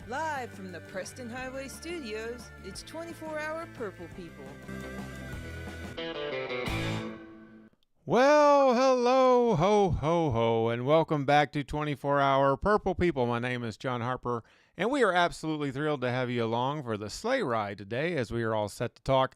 Live from the Preston Highway Studios, it's 24-hour Purple People. Well, hello, ho, ho, ho, and welcome back to 24-hour Purple People. My name is John Harper, and we are absolutely thrilled to have you along for the sleigh ride today as we are all set to talk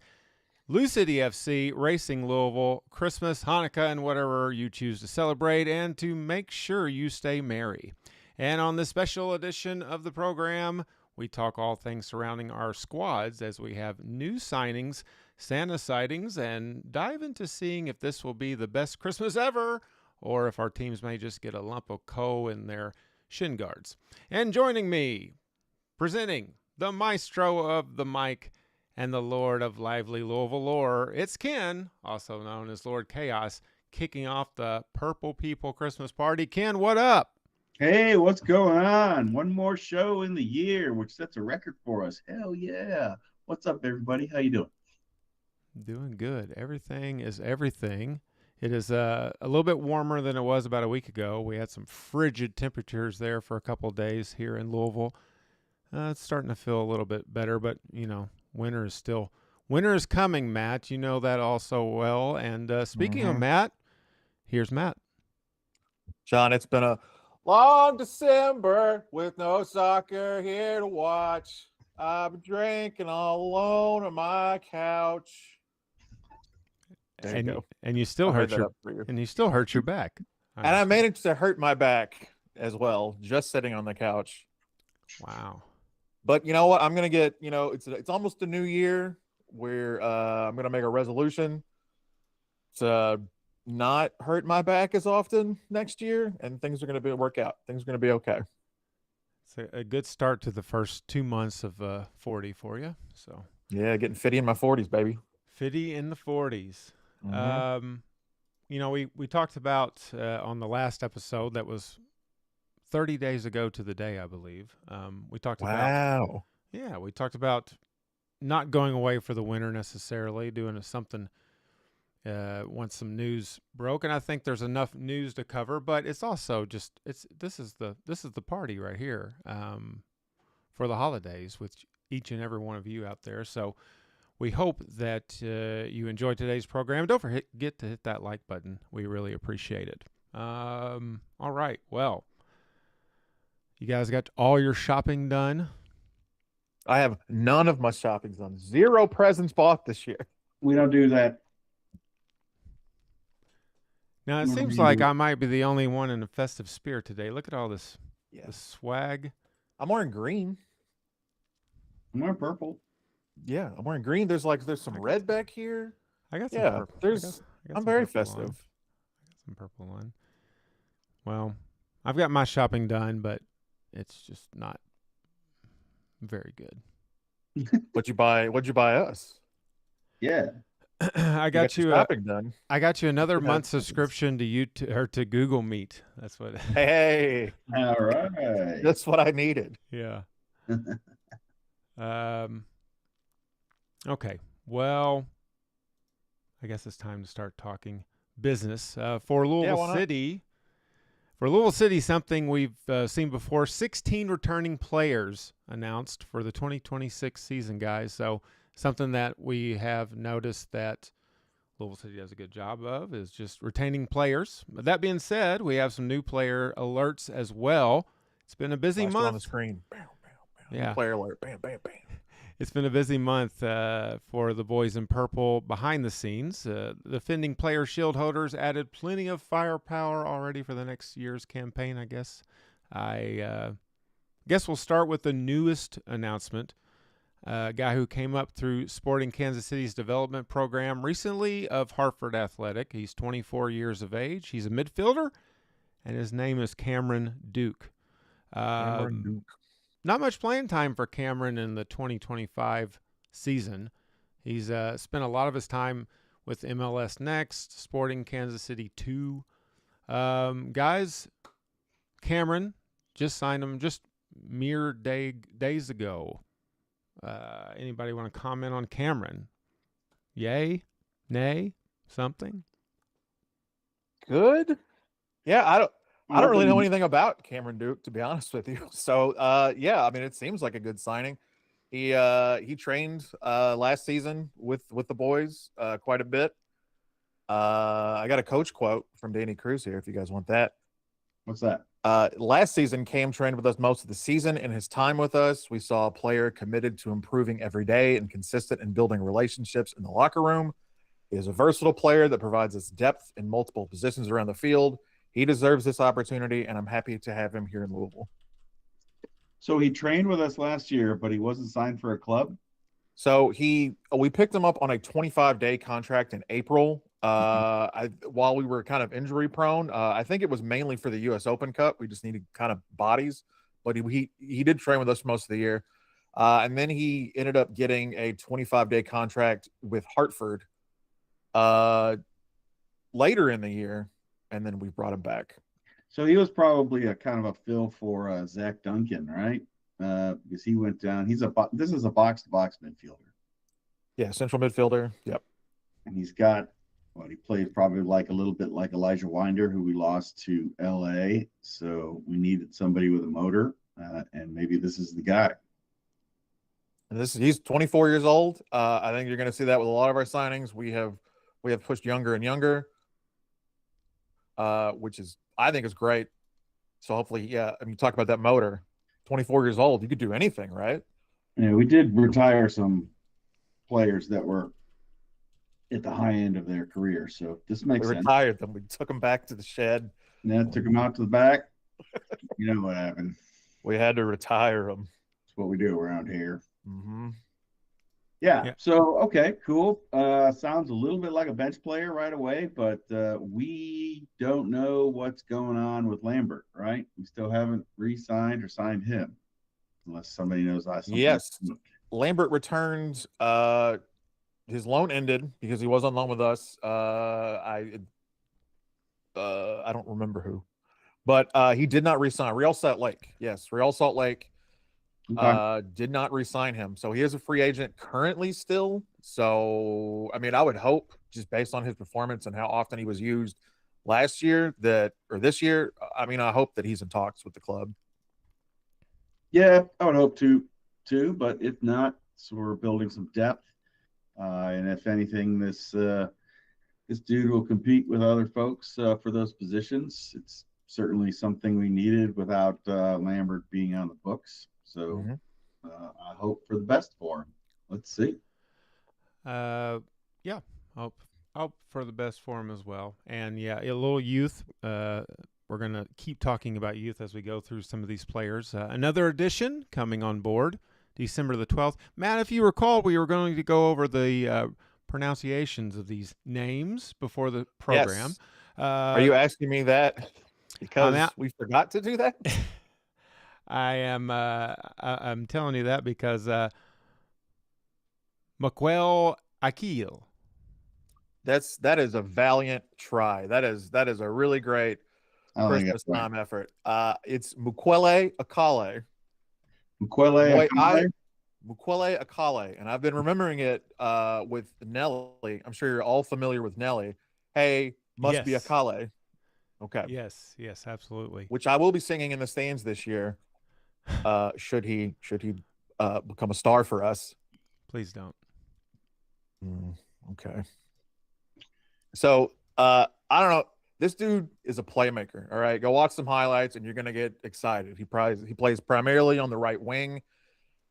Lou City FC, Racing Louisville, Christmas, Hanukkah, and whatever you choose to celebrate, and to make sure you stay merry. And on this special edition of the program, we talk all things surrounding our squads as we have new signings, Santa sightings, and dive into seeing if this will be the best Christmas ever or if our teams may just get a lump of coal in their shin guards. And joining me, presenting the maestro of the mic and the Lord of lively Louisville lore, it's Ken, also known as Lord Chaos, kicking off the Purple People Christmas party. Ken, what up? Hey, what's going on? One more show in the year, which sets a record for us. Hell yeah. What's up, everybody? How you doing? Doing good. Everything is everything. It is a little bit warmer than it was about a week ago. We had some frigid temperatures there for a couple of days here in Louisville. It's starting to feel a little bit better, but, you know, winter is coming, Matt. You know that also well. And speaking of Matt, here's Matt. John, it's been a long December with no soccer here to watch. I've been drinking all alone on my couch. There you go. And you still hurt your back. And I managed to hurt my back as well, just sitting on the couch. Wow. But you know what? I'm gonna get. It's almost a new year where I'm gonna make a resolution to not hurt my back as often next year, and things are going to work out. Things are going to be okay. It's a good start to the first 2 months of 40 for you. So yeah, getting fitty in my 40s, baby. Fitty in the 40s. We talked about on the last episode that was 30 days ago to the day, I believe. We talked about we talked about not going away for the winter necessarily, doing something. Once some news broke, and I think there's enough news to cover, but it's also just this is the party right here for the holidays with each and every one of you out there. So we hope that you enjoyed today's program. Don't forget to hit that like button. We really appreciate it. All right, well, you guys got all your shopping done? I have none of my shopping done. 0 presents bought this year. We don't do that. Now, it seems like I might be the only one in a festive spirit today. Look at all this, this swag. I'm wearing green. I'm wearing purple. Yeah, I'm wearing green. There's some red back here. I got some purple. I got I'm very festive. I got some purple on. Well, I've got my shopping done, but it's just not very good. What'd you buy us? Yeah. I got you shopping done. I got you another month subscription to to Google Meet. That's what. Hey, all right. That's what I needed. Yeah. Okay. Well, I guess it's time to start talking business for Louisville City. For Louisville City, something we've seen before: 16 returning players announced for the 2026 season, guys. So. Something that we have noticed that Louisville City does a good job of is just retaining players. But that being said, we have some new player alerts as well. It's been a busy month. On the screen. Bam, bam, bam. Yeah. Player alert. Bam, bam, bam. It's been a busy month for the boys in purple behind the scenes. The defending player shield holders added plenty of firepower already for the next year's campaign, I guess. I guess we'll start with the newest announcement. A guy who came up through Sporting Kansas City's development program recently of Hartford Athletic. He's 24 years of age. He's a midfielder, and his name is Cameron Duke. Not much playing time for Cameron in the 2025 season. He's spent a lot of his time with MLS Next, Sporting Kansas City 2. Guys, Cameron just signed him just mere days ago. Anybody want to comment on Cameron? Yay? Nay? Something? Good? Yeah, I don't really know anything about Cameron Duke, to be honest with you. So, yeah, I mean, it seems like a good signing. He trained last season with the boys quite a bit. I got a coach quote from Danny Cruz here if you guys want that. What's that? Last season, Cam trained with us most of the season. In his time with us, we saw a player committed to improving every day and consistent in building relationships in the locker room. He is a versatile player that provides us depth in multiple positions around the field. He deserves this opportunity, and I'm happy to have him here in Louisville. So he trained with us last year, but he wasn't signed for a club? So we picked him up on a 25-day contract in April. While we were kind of injury prone, I think it was mainly for the U.S. Open Cup. We just needed kind of bodies, but he did train with us most of the year. And then he ended up getting a 25-day contract with Hartford later in the year, and then we brought him back. So he was probably a kind of a fill for Zach Duncan, right? Because he went down. This is a box-to-box midfielder. Yeah, central midfielder. Yep. And he's got he plays probably like a little bit like Elijah Winder, who we lost to LA. So we needed somebody with a motor, and maybe this is the guy. And he's 24 years old. I think you're going to see that with a lot of our signings. We have pushed younger and younger, which is I think is great. So hopefully, yeah. I mean, talk about that motor. 24 years old, you could do anything, right? Yeah, we did retire some players that were at the high end of their career, so this makes sense. We retired them. We took them back to the shed. Yeah, took them out to the back. You know what happened. We had to retire them. That's what we do around here. Mm-hmm. Yeah. So, okay, cool. Sounds a little bit like a bench player right away, but we don't know what's going on with Lambert, right? We still haven't re-signed or signed him, unless somebody knows. Yes. Lambert returned. His loan ended because he was on loan with us. I don't remember who, but he did not re-sign. Real Salt Lake. Yes, Real Salt Lake. Okay. Did not re-sign him. So he is a free agent currently still. So, I mean, I would hope just based on his performance and how often he was used last year or this year, I mean, I hope that he's in talks with the club. Yeah, I would hope to too, but if not, so we're building some depth. And if anything, this dude will compete with other folks for those positions. It's certainly something we needed without Lambert being on the books. So I hope for the best for him. Let's see. Yeah, hope for the best for him as well. And yeah, a little youth. We're going to keep talking about youth as we go through some of these players. Another addition coming on board December the 12th. Matt, if you recall, we were going to go over the pronunciations of these names before the program. Yes. Are you asking me that because we forgot to do that? I am. I'm telling you that because Maquel Akil. That is a valiant try. That is a really great Christmas time effort. It's Mukwele Akale. Mukwele Akale, and I've been remembering it with Nelly. I'm sure you're all familiar with Nelly. Hey, must be Akale. Okay. Yes, absolutely. Which I will be singing in the stands this year. Should he become a star for us? Please don't. Okay. So I don't know. This dude is a playmaker. All right, go watch some highlights, and you're gonna get excited. He plays primarily on the right wing.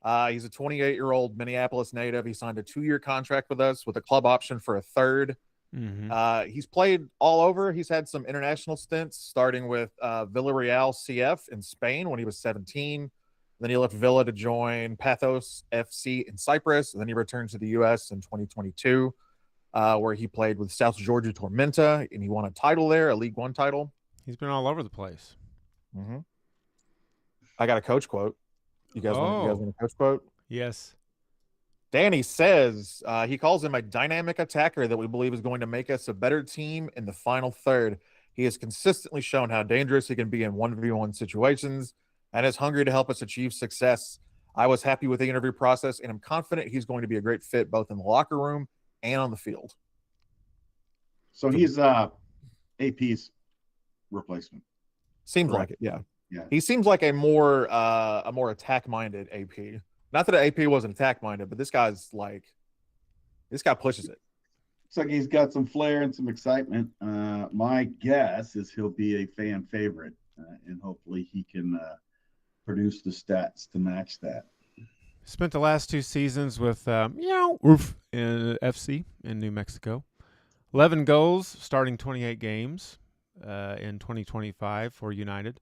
He's a 28-year-old Minneapolis native. He signed a 2-year contract with us with a club option for a third. He's played all over. He's had some international stints, starting with Villarreal CF in Spain when he was 17. Then he left Villa to join Pathos FC in Cyprus. And then he returned to the U.S. in 2022, where he played with South Georgia Tormenta, and he won a title there, a League One title. He's been all over the place. I got a coach quote. You guys want a coach quote? Yes. Danny says he calls him a dynamic attacker that we believe is going to make us a better team in the final third. He has consistently shown how dangerous he can be in 1v1 situations and is hungry to help us achieve success. I was happy with the interview process, and I'm confident he's going to be a great fit both in the locker room and on the field. So he's AP's replacement. Seems Correct. like it, yeah. Yeah. He seems like a more attack-minded AP. Not that AP wasn't attack-minded, but this guy pushes it. Looks like he's got some flair and some excitement. My guess is he'll be a fan favorite, and hopefully he can produce the stats to match that. Spent the last 2 seasons with Oof in FC in New Mexico. 11 goals, starting 28 games in 2025 for United.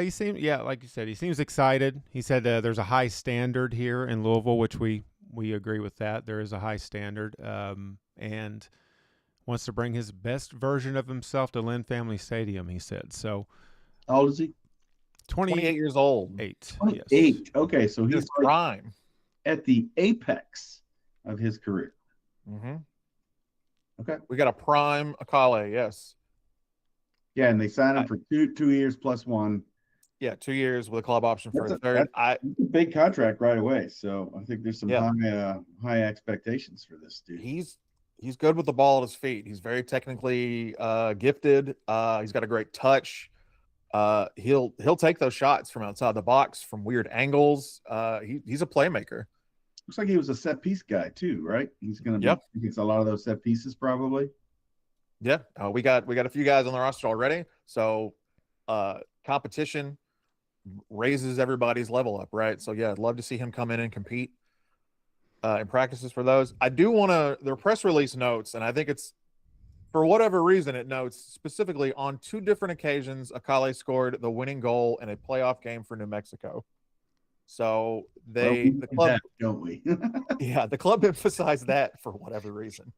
He seemed, like you said, he seems excited. He said there's a high standard here in Louisville, which we agree with that. There is a high standard, and wants to bring his best version of himself to Lynn Family Stadium, he said. So, how old is he? 28 years old. 28. Yes. Okay, so he's prime at the apex of his career. Mm-hmm. Okay. We got a prime Akale, yes. Yeah, and they signed him for 2 years plus 1. Yeah, 2 years with a club option for the third. That's a big contract right away. So I think there's some high expectations for this dude. He's good with the ball at his feet. He's very technically gifted. He's got a great touch. He'll take those shots from outside the box from weird angles. He's a playmaker. Looks like he was a set piece guy too, right? He's going to be against a lot of those set pieces probably. Yeah, we got a few guys on the roster already. So competition raises everybody's level up, right? So yeah, I'd love to see him come in and compete in practices for those. I do want to, their press release notes, and I think it's, for whatever reason, it notes specifically on 2 different occasions, Akale scored the winning goal in a playoff game for New Mexico. So the club, don't we? Yeah, the club emphasized that for whatever reason.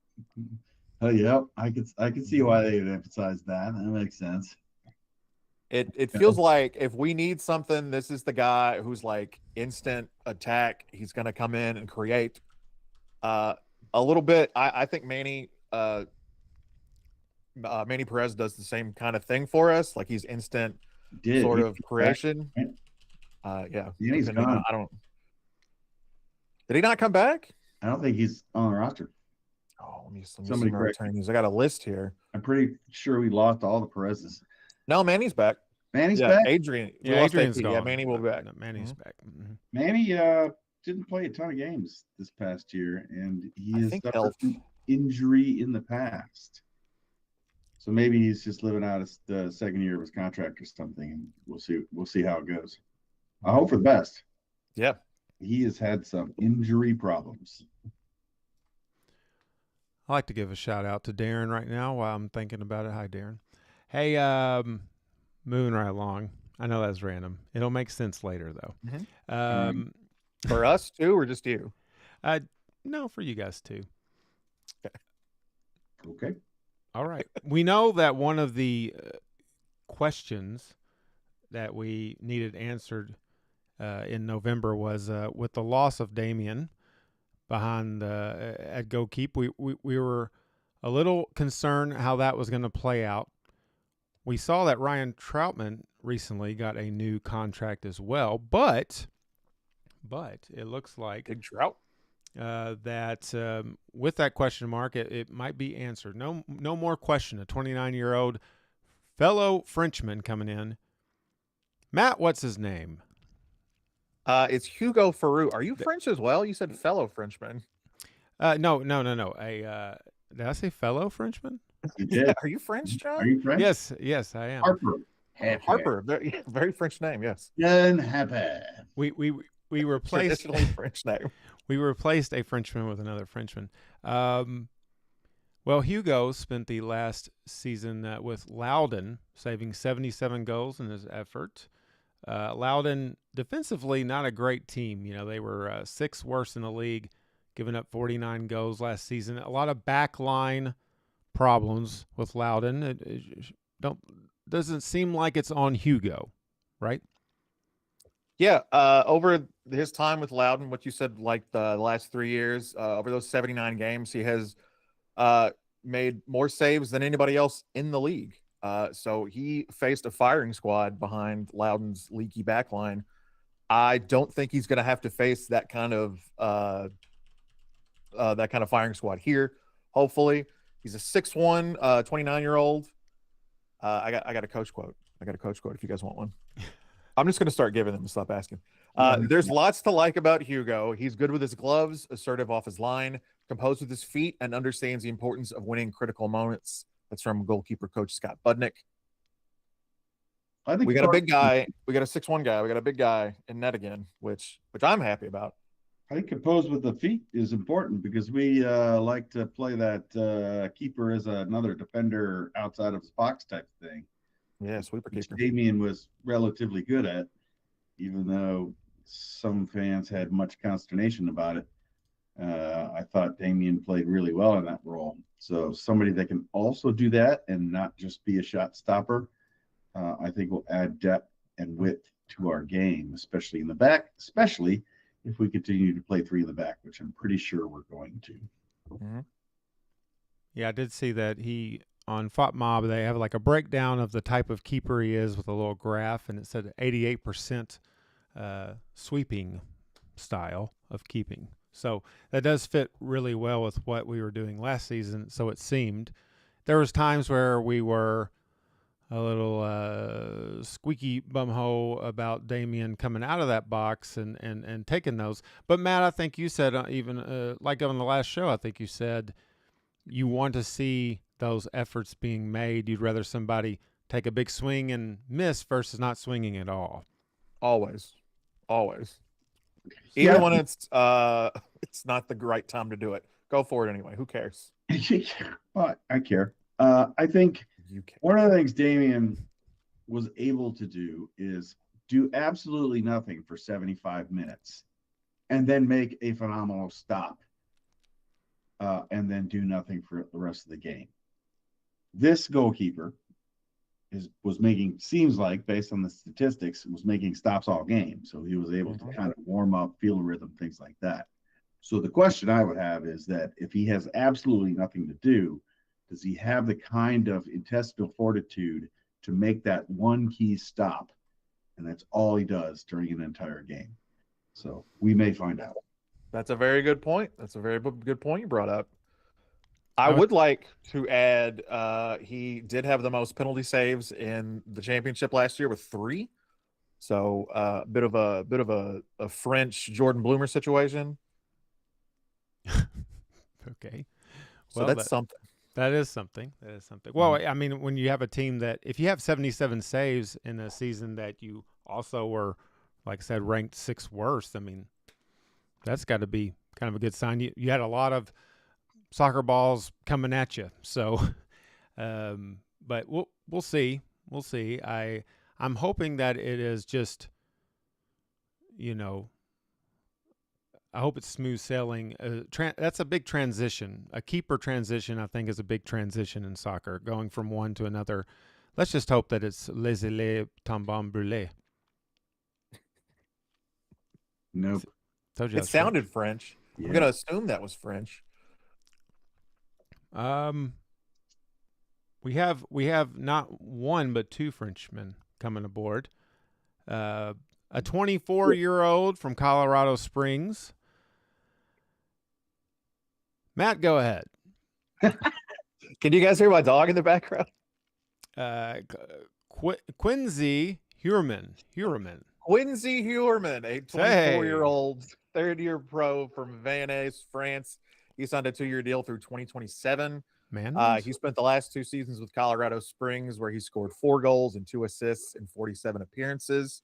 Oh yeah, I could see why they would emphasize that. That makes sense. It feels like if we need something, this is the guy who's like instant attack. He's going to come in and create a little bit. I think Manny Perez does the same kind of thing for us. Like he's instant sort of creation. Yeah, he's gone. Did he not come back? I don't think he's on the roster. Oh, let me see my returnees. I got a list here. I'm pretty sure we lost all the Perez's. No, Manny's back. Manny's back? Adrian. Adrian's gone. Yeah, Manny will be back. Manny's back. Mm-hmm. Manny didn't play a ton of games this past year, and he has suffered injury in the past. So maybe he's just living out the second year of his contract or something, and we'll see how it goes. I hope for the best. Yeah. He has had some injury problems. I'd like to give a shout out to Darren right now while I'm thinking about it. Hi, Darren. Hey, moving right along. I know that's random. It'll make sense later, though. Mm-hmm. For us, too, or just you? No, for you guys, too. Okay. All right. We know that one of the questions that we needed answered in November was with the loss of Damien behind at Go Keep. We were a little concerned how that was going to play out. We saw that Ryan Troutman recently got a new contract as well, but it looks like Big Trout that with that question mark, it might be answered. No more question. A 29-year-old fellow Frenchman coming in. Matt, what's his name? It's Hugo Farou. Are you French as well? You said fellow Frenchman. No. Did I say fellow Frenchman? Yeah. Are you French, John? Are you French? Yes, I am. Harper. Very French name. Yes. John Harper. We replaced traditionally French name. We replaced a Frenchman with another Frenchman. Well, Hugo spent the last season with Loudoun, saving 77 goals in his effort. Loudoun, defensively, not a great team. You know, they were 6th worst in the league, giving up 49 goals last season. A lot of backline problems with Loudoun. It doesn't seem like it's on Hugo, right? Yeah, over his time with Loudoun, what you said, like the last 3 years, over those 79 games, he has made more saves than anybody else in the league. So he faced a firing squad behind Loudoun's leaky backline. I don't think he's going to have to face that kind of firing squad here. Hopefully, he's a 6'1", 29-year-old. I got a coach quote. I got a coach quote if you guys want one. I'm just going to start giving them and stop asking. Yeah. There's lots to like about Hugo. He's good with his gloves, assertive off his line, composed with his feet, and understands the importance of winning critical moments. That's from goalkeeper coach Scott Budnick. I think We got a big guy. We got a 6'1" guy. We got a big guy in net again, which I'm happy about. I think composed with the feet is important because we like to play that keeper as another defender outside of his box type thing. Yeah, sweeper Which keeper. Damien was relatively good at, even though some fans had much consternation about it. I thought Damien played really well in that role. So somebody that can also do that and not just be a shot stopper, I think will add depth and width to our game, especially in the back, especially if we continue to play 3 in the back, which I'm pretty sure we're going to. Mm-hmm. Yeah, I did see that on FOTMob, they have like a breakdown of the type of keeper he is with a little graph, and it said 88% sweeping style of keeping. So that does fit really well with what we were doing last season, so it seemed. There was times where we were a little squeaky bumhole about Damien coming out of that box and taking those. But, Matt, I think you said, even like on the last show, I think you said you want to see those efforts being made. You'd rather somebody take a big swing and miss versus not swinging at all. Always. Even when it's not the right time to do it. Go for it anyway. Who cares? Well, I care. I think one of the things Damien was able to do is do absolutely nothing for 75 minutes and then make a phenomenal stop and then do nothing for the rest of the game. This goalkeeper seems like, based on the statistics, was making stops all game. So he was able to kind of warm up, feel a rhythm, things like that. So the question I would have is that if he has absolutely nothing to do, does he have the kind of intestinal fortitude to make that one key stop? And that's all he does during an entire game. So we may find out. That's a very good point. That's a very good point you brought up. I would like to add he did have the most penalty saves in the championship last year with 3. So a bit of a French Jordan Bloomer situation. Okay. So that's something. That is something. Well, I mean, when you have a team that, if you have 77 saves in a season that you also were, like I said, ranked 6th worst, I mean, that's got to be kind of a good sign. You had a lot of soccer balls coming at you. So, but we'll see. We'll see. I'm hoping that it is just, I hope it's smooth sailing. That's a big transition. A keeper transition, I think, is a big transition in soccer, going from one to another. Let's just hope that it's les élèves tombent brûlés. Nope. It sounded French. Yeah. I'm going to assume that was French. We have not one but 2 Frenchmen coming aboard. A 24-year-old from Colorado Springs. Matt, go ahead. Can you guys hear my dog in the background? Quincy Huerman. Quincy Huerman, a 24-year-old third-year pro from Vannes, France. He signed a 2-year deal through 2027. Man, he spent the last 2 seasons with Colorado Springs, where he scored 4 goals and 2 assists in 47 appearances.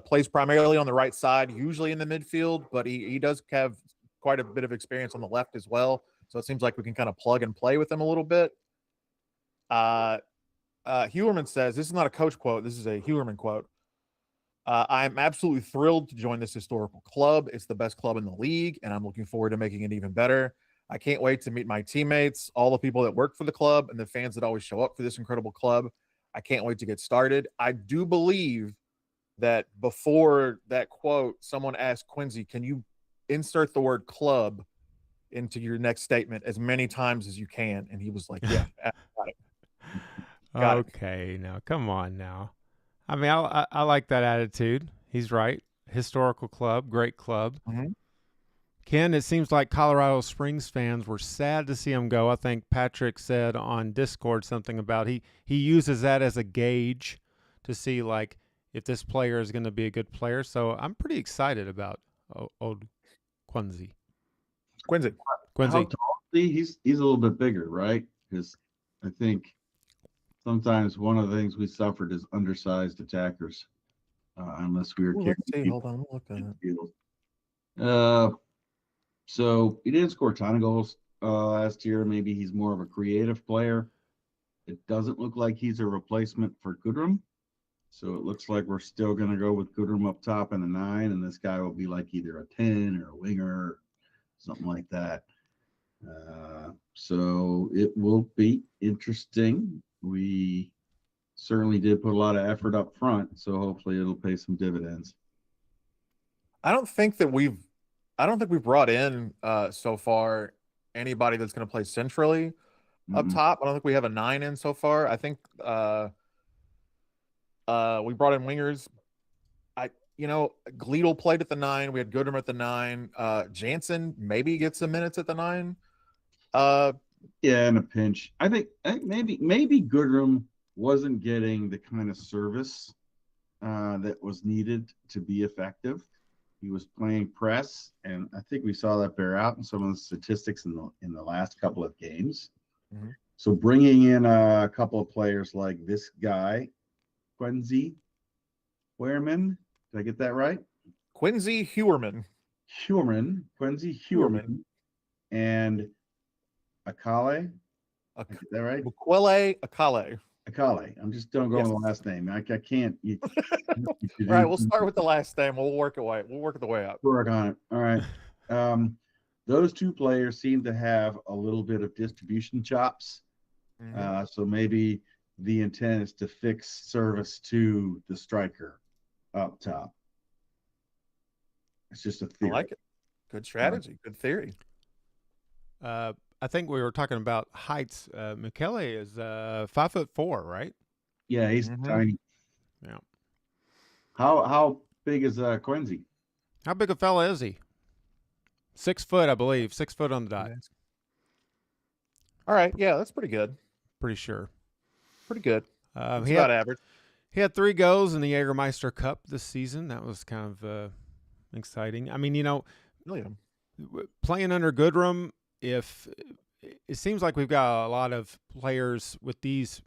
Plays primarily on the right side, usually in the midfield, but he does have quite a bit of experience on the left as well. So it seems like we can kind of plug and play with him a little bit. Huerman says, this is not a coach quote, this is a Huerman quote. I'm absolutely thrilled to join this historical club. It's the best club in the league, and I'm looking forward to making it even better. I can't wait to meet my teammates, all the people that work for the club, and the fans that always show up for this incredible club. I can't wait to get started. I do believe that before that quote, someone asked Quincy, can you insert the word club into your next statement as many times as you can? And he was like, yeah, got it. Okay, now, come on now. I mean, I like that attitude. He's right. Historical club, great club. Mm-hmm. Ken, it seems like Colorado Springs fans were sad to see him go. I think Patrick said on Discord something about he uses that as a gauge to see like if this player is going to be a good player. So I'm pretty excited about old Quincy. Quincy. How tall is he? He's a little bit bigger, right? Because I think sometimes one of the things we suffered is undersized attackers, unless we were Ooh, carrying let's see. people Hold on. I'm looking in at the it. field. So he didn't score a ton of goals last year. Maybe he's more of a creative player. It doesn't look like he's a replacement for Goodrum. So it looks like we're still going to go with Goodrum up top in the 9, and this guy will be like either a 10 or a winger, or something like that. So it will be interesting. We certainly did put a lot of effort up front, so hopefully it'll pay some dividends. I don't think we've brought in so far anybody that's going to play centrally up top. I don't think we have a 9 in so far. I think we brought in wingers. Gleedle played at the 9. We had Goodrum at the 9. Jansen maybe gets some minutes at the 9. Yeah, in a pinch. I think maybe Goodrum wasn't getting the kind of service that was needed to be effective. He was playing press, and I think we saw that bear out in some of the statistics in the last couple of games. Mm-hmm. So bringing in a couple of players like this guy, Quincy Wehrman, did I get that right? Quincy Hewerman. Quincy Hewerman, and Akale. I get that right? Bukwele Akale. Akale. I'm just don't go on the last name. I can't. All right, we'll start with the last name. We'll work the way up. Work on it. All right. Those two players seem to have a little bit of distribution chops. Mm-hmm. So maybe the intent is to fix service to the striker up top. It's just a theory. I like it. Good strategy. Good theory. I think we were talking about heights. Michele is 5'4", right? Yeah, he's tiny. Yeah. How big is Quincy? How big a fella is he? 6 foot, I believe. 6 foot on the dot. All right. Yeah, that's pretty good. Pretty sure. Pretty good. He about average. He had 3 goals in the Jägermeister Cup this season. That was kind of exciting. I mean, playing under Goodrum, if it seems like we've got a lot of players with these,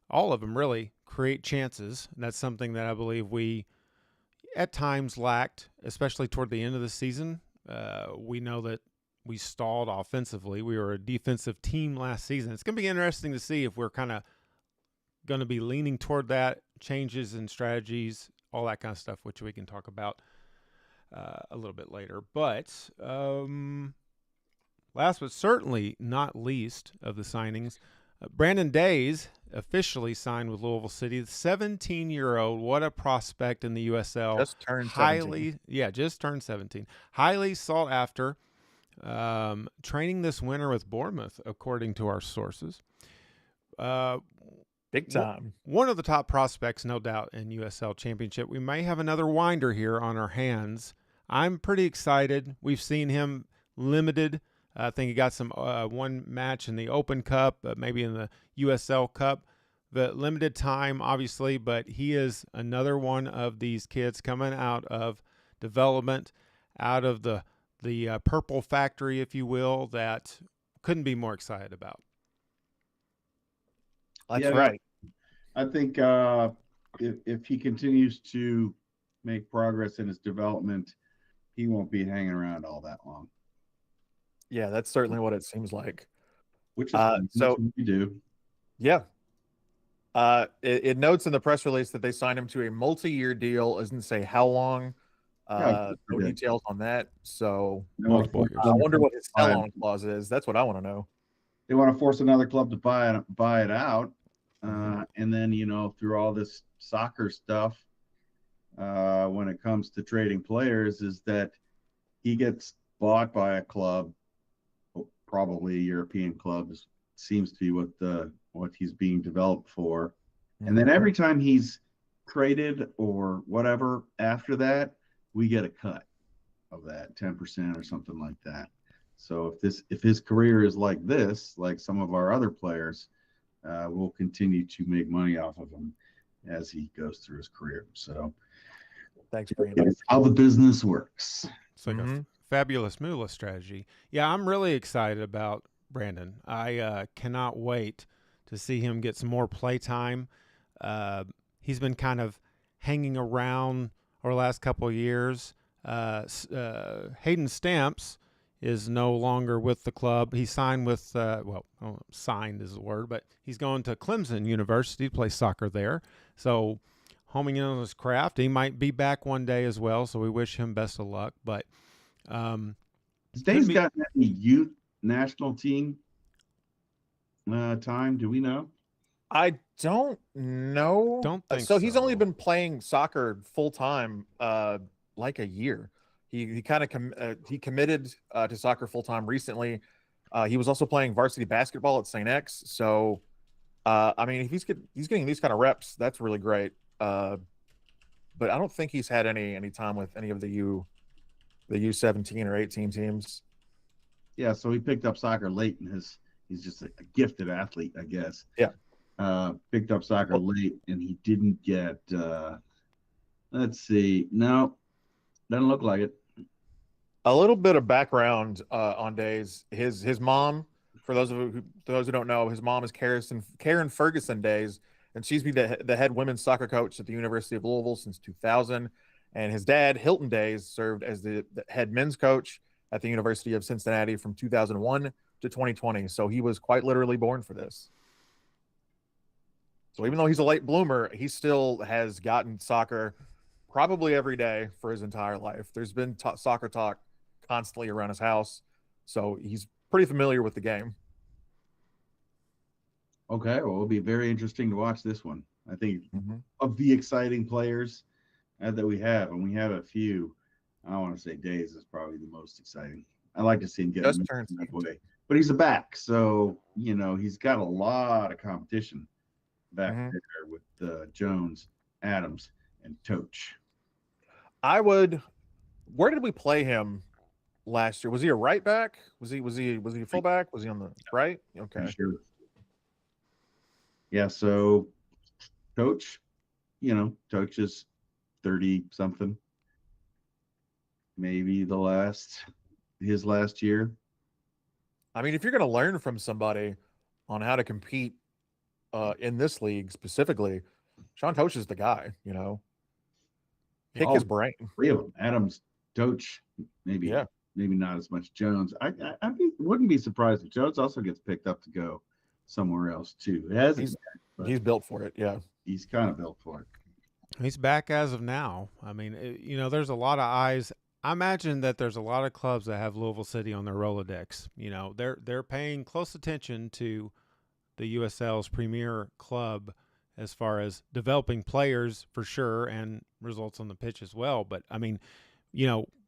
all of them really create chances. And that's something that I believe we at times lacked, especially toward the end of the season. We know that we stalled offensively. We were a defensive team last season. It's going to be interesting to see if we're kind of going to be leaning toward that, changes in strategies, all that kind of stuff, which we can talk about a little bit later. But last but certainly not least of the signings, Brandon Days officially signed with Louisville City. The 17-year-old, what a prospect in the USL. Just turned 17. Just turned 17. Highly sought after. Training this winter with Bournemouth, according to our sources. Big time. One of the top prospects, no doubt, in USL Championship. We may have another Winder here on our hands. I'm pretty excited. We've seen him limited. I think he got some one match in the Open Cup, maybe in the USL Cup. The limited time, obviously, but he is another one of these kids coming out of development, out of the purple factory, if you will, that couldn't be more excited about. That's right. I think if he continues to make progress in his development, he won't be hanging around all that long. Yeah, that's certainly what it seems like. Which is so we do. Yeah. It notes in the press release that they signed him to a multi-year deal. It doesn't say how long. No details on that. So I wonder what his sell-on clause is. That's what I want to know. They want to force another club to buy it out, and then through all this soccer stuff, when it comes to trading players, is that he gets bought by a club, probably a European club, seems to be what he's being developed for, and then every time he's traded or whatever after that, we get a cut of that 10% or something like that. So if his career is like this, like some of our other players, we'll continue to make money off of him. as he goes through his career. So Thanks, Brandon. it's how the business works. It's like a fabulous moolah strategy. Yeah, I'm really excited about Brandon. I cannot wait to see him get some more play time. He's been kind of hanging around over the last couple of years. Hayden Stamps is no longer with the club. He signed with, signed is the word, but he's going to Clemson University to play soccer there. So homing in on his craft. He might be back one day as well, so we wish him best of luck. But has Dave's gotten any youth national team time? Do we know? I don't know. Don't think so. He's only so. been playing soccer full time, like a year. He kind of he committed to soccer full time recently. He was also playing varsity basketball at St. X. So, I mean, if he's getting these kind of reps, that's really great. But I don't think he's had any time with any of the U17 or 18 teams. Yeah, so he picked up soccer late in his. He's just a gifted athlete, I guess. Yeah. Picked up soccer late, and he didn't get. Let's see. No, doesn't look like it. A little bit of background on Days. His mom, for those who don't know, his mom is Karen Ferguson Days, and she's been the head women's soccer coach at the University of Louisville since 2000. And his dad, Hilton Days, served as the head men's coach at the University of Cincinnati from 2001 to 2020. So he was quite literally born for this. So even though he's a late bloomer, he still has gotten soccer probably every day for his entire life. There's been soccer talk constantly around his house. So he's pretty familiar with the game. Okay, well, it'll be very interesting to watch this one. I think of the exciting players that we have, and we have a few. I don't want to say Days is probably the most exciting. I like to see him get way, but he's a back, so he's got a lot of competition back there with Jones, Adams, and Toch. Where did we play him last year? Was he a right back? Was he a fullback? Was he on the right? Okay. Sure. Yeah, so Toch is 30 something. Maybe his last year. I mean, if you're going to learn from somebody on how to compete in this league specifically, Sean Toch is the guy, Pick his brain. Three of them. Adams, Toch, maybe not as much Jones. I wouldn't be surprised if Jones also gets picked up to go somewhere else too. He's built for it. Yeah. He's kind of built for it. He's back as of now. I mean, there's a lot of eyes. I imagine that there's a lot of clubs that have Louisville City on their Rolodex. They're paying close attention to the USL's premier club as far as developing players for sure and results on the pitch as well. But I mean,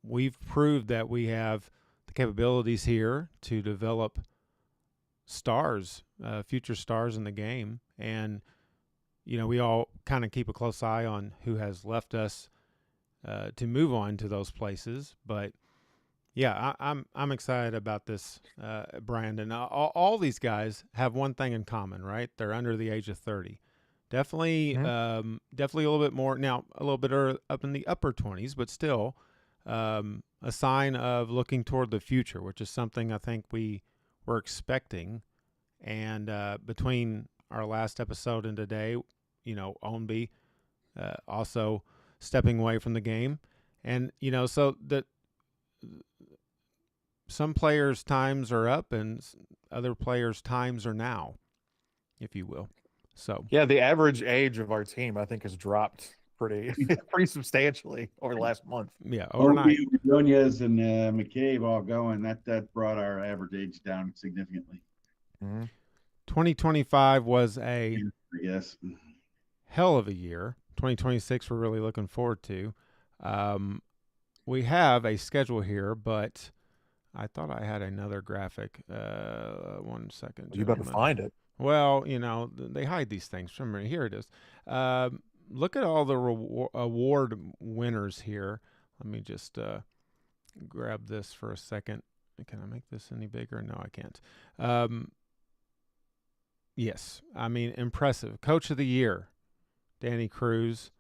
we've proved that we have the capabilities here to develop stars, future stars in the game. And, we all kind of keep a close eye on who has left us to move on to those places. But yeah, I'm excited about this, Brandon. All these guys have one thing in common, right? They're under the age of 30. Definitely a little bit more now, a little bit up in the upper 20s, but still a sign of looking toward the future, which is something I think we were expecting. And between our last episode and today, Ownby also stepping away from the game. And, so that some players' times are up and other players' times are now, if you will. So yeah, the average age of our team, I think, has dropped pretty substantially over the last month. Yeah, overnight. Nunez and McCabe all going. That brought our average age down significantly. 2025 was a hell of a year. 2026 we're really looking forward to. We have a schedule here, but I thought I had another graphic. 1 second. You better find it. Well, they hide these things. Remember, here it is. Look at all the award winners here. Let me just grab this for a second. Can I make this any bigger? No, I can't. Yes. I mean, impressive. Coach of the Year, Danny Cruz,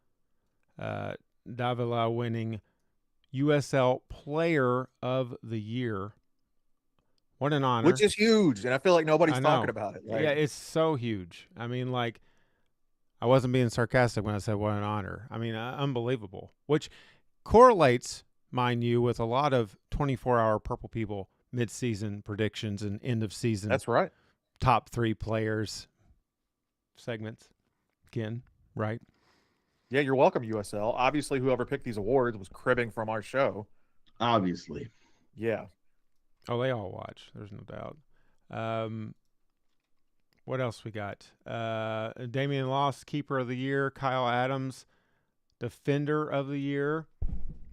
Davila winning USL Player of the Year. What an honor. Which is huge, and I feel like nobody's I talking know. about it. Yeah, it's so huge. I mean, like, I wasn't being sarcastic when I said what an honor. I mean, unbelievable. Which correlates, mind you, with a lot of 24-hour Purple People mid-season predictions and end-of-season That's right. top 3 players segments. Again, right? Yeah, you're welcome, USL. Obviously, whoever picked these awards was cribbing from our show. Obviously. Yeah. Oh, they all watch. There's no doubt. What else we got? Damian Loss, Keeper of the Year. Kyle Adams, Defender of the Year.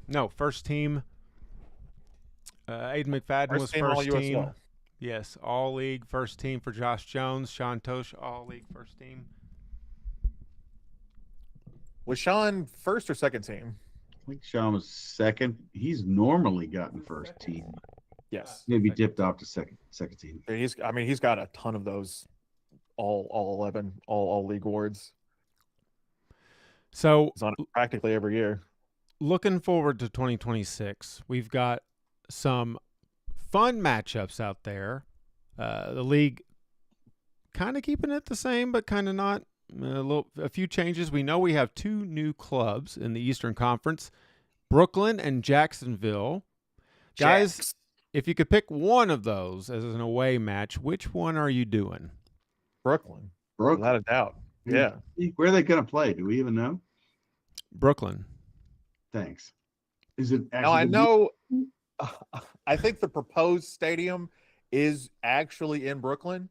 No, first team. Aiden McFadden was team, first all team. USL. Yes, all league first team for Josh Jones. Sean Tosh, all league first team. Was Sean first or second team? I think Sean was second. He's normally gotten first team. Yes. Maybe dipped off to second team. He's got a ton of those all 11 all league awards. So He's on it practically every year. Looking forward to 2026, we've got some fun matchups out there. The league kind of keeping it the same, but kind of not. A few changes. We know we have 2 new clubs in the Eastern Conference, Brooklyn and Jacksonville. Guys, if you could pick one of those as an away match, which one are you doing? Brooklyn. Without a doubt. Yeah. Where are they going to play? Do we even know? Brooklyn. Thanks. Is it actually? Now, I know. I think the proposed stadium is actually in Brooklyn,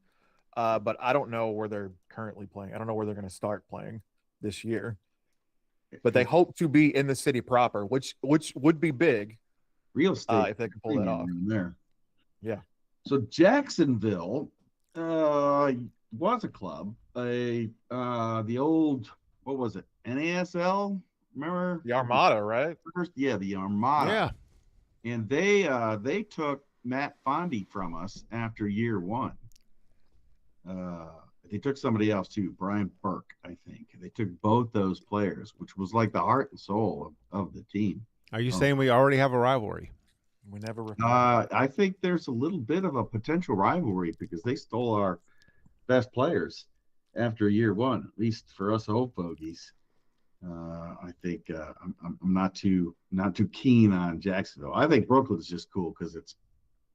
but I don't know where they're currently playing. I don't know where they're going to start playing this year. But they hope to be in the city proper, which would be big. Real estate if they can pull that off. There. Yeah. So Jacksonville was a club. The old, what was it? NASL? Remember? The Armada, right? Yeah, the Armada. Yeah. And they took Matt Fondy from us after year 1. They took somebody else too, Brian Burke, I think. They took both those players, which was like the heart and soul of the team. Are you saying we already have a rivalry? We never. I think there's a little bit of a potential rivalry because they stole our best players after year 1, at least for us old fogies. I think I'm not too keen on Jacksonville. I think Brooklyn's just cool because it's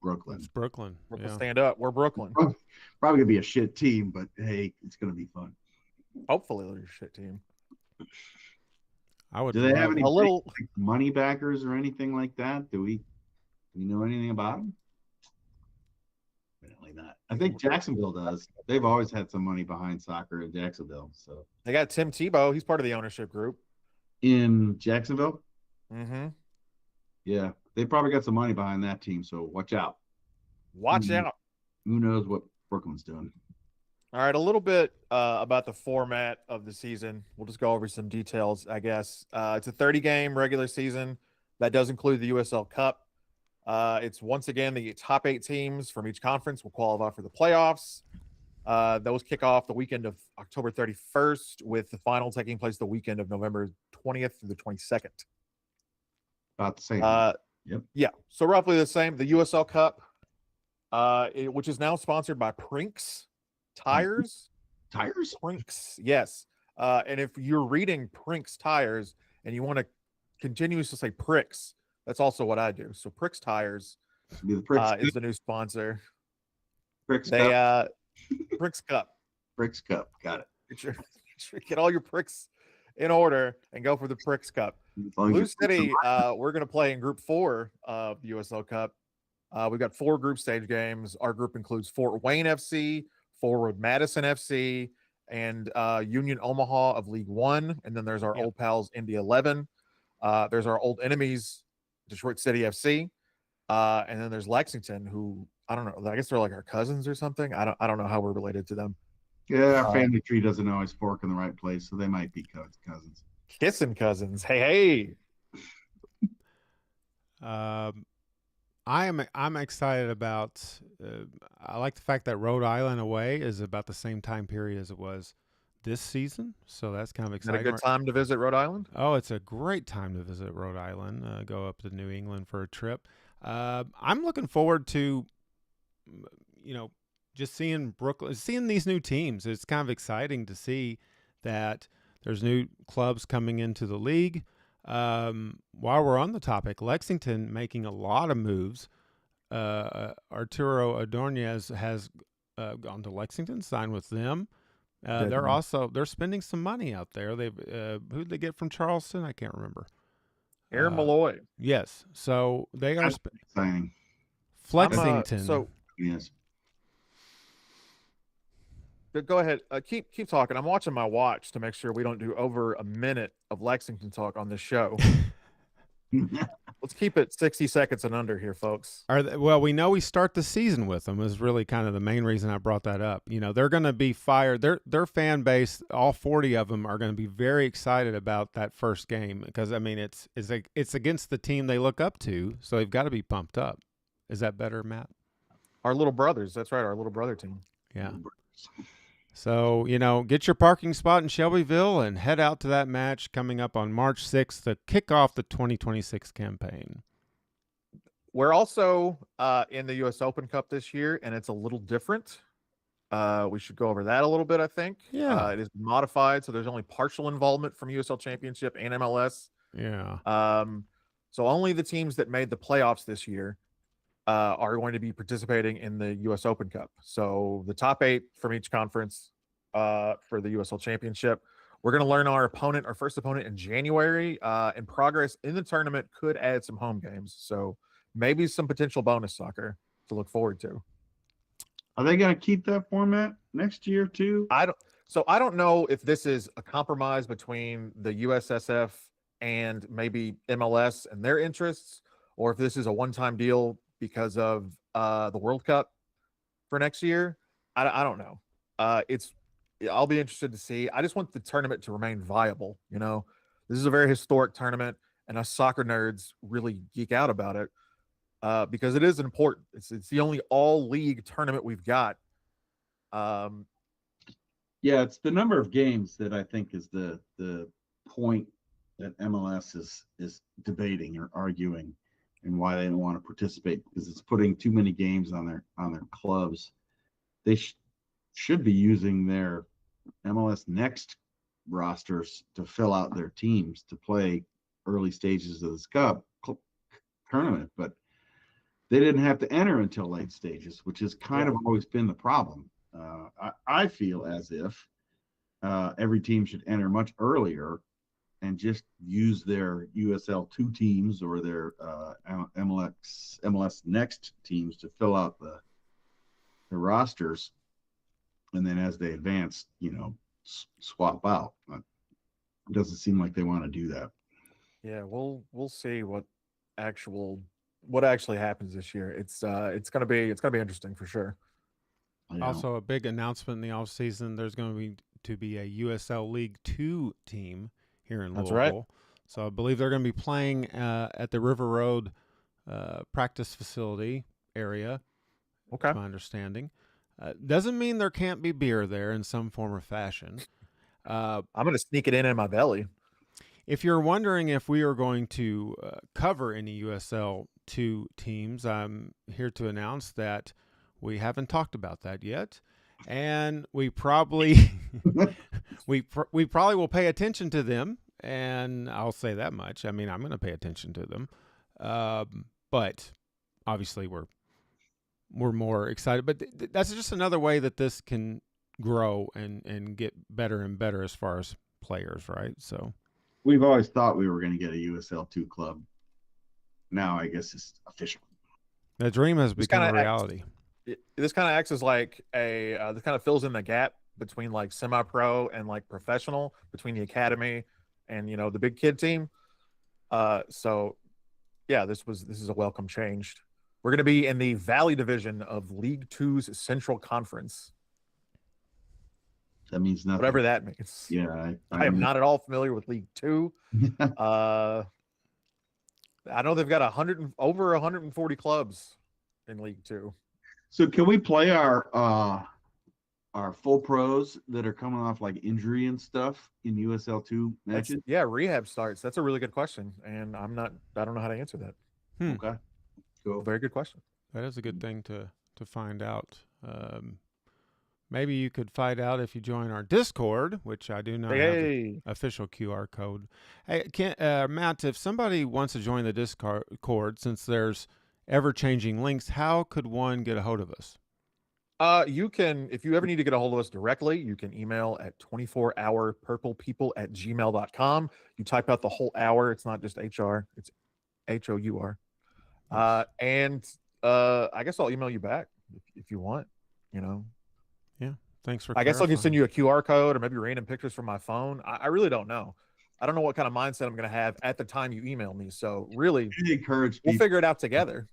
Brooklyn. It's Brooklyn. Brooklyn, stand up. We're Brooklyn. Probably gonna be a shit team, but hey, it's gonna be fun. Hopefully, they're a shit team. Do they have any little money backers or anything like that? Do we know anything about them? Apparently not. I think Jacksonville does. They've always had some money behind soccer in Jacksonville. So they got Tim Tebow. He's part of the ownership group in Jacksonville. Mm-hmm. Yeah, they probably got some money behind that team. So watch out. Watch out. Who knows what Brooklyn's doing? All right, a little bit about the format of the season. We'll just go over some details, I guess. It's a 30-game regular season. That does include the USL Cup. It's once again the top 8 teams from each conference will qualify for the playoffs. Those kick off the weekend of October 31st, with the final taking place the weekend of November 20th through the 22nd. About the same. Yep. Yeah, so roughly the same. The USL Cup, which is now sponsored by Prinks Tires. Prinks, yes. And if you're reading Prinks Tires and you want to continuously say Pricks, that's also what I do. So Pricks Tires is the new sponsor. Pricks Cup. Pricks Cup. Pricks Cup. Got it. Get all your pricks in order and go for the Pricks Cup. Blue City, we're going to play in Group 4 of the USL Cup. We've got 4 group stage games. Our group includes Fort Wayne FC, Forward Madison FC, and Union Omaha of League 1. And then there's our old pals, Indy 11. There's our old enemies, Detroit City FC. And then there's Lexington, who, I don't know, I guess they're like our cousins or something. I don't know how we're related to them. Yeah, our family tree doesn't always fork in the right place, so they might be cousins. Kissing cousins. Hey. I'm excited about. I like the fact that Rhode Island away is about the same time period as it was this season, so that's kind of Is that a exciting. good time to visit Rhode Island? Oh, it's a great time to visit Rhode Island. Go up to New England for a trip. I'm looking forward to, just seeing Brooklyn, seeing these new teams. It's kind of exciting to see that there's new clubs coming into the league. While we're on the topic, Lexington making a lot of moves. Arturo Adornez has gone to Lexington, signed with them. They're spending some money out there. Who'd they get from Charleston? I can't remember. Aaron Malloy. Yes. So they are signing. Flexington. Yes. Go ahead. Keep talking. I'm watching my watch to make sure we don't do over a minute of Lexington talk on this show. Let's keep it 60 seconds and under here, folks. Well, we know we start the season with them is really kind of the main reason I brought that up. They're going to be fired. Their fan base, all 40 of them, are going to be very excited about that first game because it's against the team they look up to, so they've got to be pumped up. Is that better, Matt? Our little brothers. That's right, our little brother team. Yeah. So, get your parking spot in Shelbyville and head out to that match coming up on March 6th to kick off the 2026 campaign. We're also in the U.S. Open Cup this year, and it's a little different. We should go over that a little bit, I think. Yeah. It is modified, so there's only partial involvement from USL Championship and MLS. Yeah. So only the teams that made the playoffs this year are going to be participating in the U.S. Open Cup. So the top 8 from each conference for the USL Championship. We're going to learn our first opponent in January. And progress in the tournament could add some home games. So maybe some potential bonus soccer to look forward to. Are they going to keep that format next year too? I don't know if this is a compromise between the USSF and maybe MLS and their interests, or if this is a one-time deal because of the World Cup for next year. I don't know. I'll be interested to see. I just want the tournament to remain viable. This is a very historic tournament, and us soccer nerds really geek out about it because it is important. It's the only all-league tournament we've got. Yeah, it's the number of games that I think is the point that MLS is debating or arguing, and why they don't want to participate, because it's putting too many games on their clubs. They should be using their MLS Next rosters to fill out their teams to play early stages of this cup tournament, but they didn't have to enter until late stages, which has kind of always been the problem. I feel as if every team should enter much earlier and just use their USL 2 teams or their MLS Next teams to fill out the rosters, and then as they advance, swap out. But it doesn't seem like they want to do that. Yeah, we'll see what actually happens this year. It's gonna be interesting for sure. Also, a big announcement in the offseason, there's going to be a USL League 2 team here in Louisville. Right. So I believe they're going to be playing at the River Road practice facility area. Okay. That's my understanding. Doesn't mean there can't be beer there in some form or fashion. I'm going to sneak it in my belly. If you're wondering if we are going to cover any USL 2 teams, I'm here to announce that we haven't talked about that yet, and we probably we probably will pay attention to them, and I'll say that much. I mean, I'm going to pay attention to them, but obviously we're more excited. But that's just another way that this can grow and get better and better as far as players, right? So we've always thought we were going to get a USL 2 club. Now I guess it's official. The dream has become a reality. This kind of acts as like this kind of fills in the gap between like semi-pro and like professional, between the academy and the big kid team. So yeah, this is a welcome change. We're going to be in the Valley Division of League 2's Central Conference. That means nothing. Whatever that means. Yeah, I am not at all familiar with League 2. I know they've got over 140 clubs in League 2. So can we play our our full pros that are coming off like injury and stuff in USL2 matches? Yeah, rehab starts. That's a really good question, and I don't know how to answer that. Okay, cool. Very good question. That is a good thing to find out. Maybe you could find out if you join our Discord, which I do not have the official QR code. Hey, Matt, if somebody wants to join the Discord, since there's ever-changing links, how could one get a hold of us? You can, if you ever need to get a hold of us directly, you can email at 24hourpurplepeople@gmail.com. You type out the whole hour. It's not just HR, it's HOUR. And I guess I'll email you back if you want, you know. Yeah. Thanks for I guess I can send clarifying. you a QR code or maybe random pictures from my phone. I really don't know. I don't know what kind of mindset I'm going to have at the time you email me. So really, Encourage we'll people. figure it out together.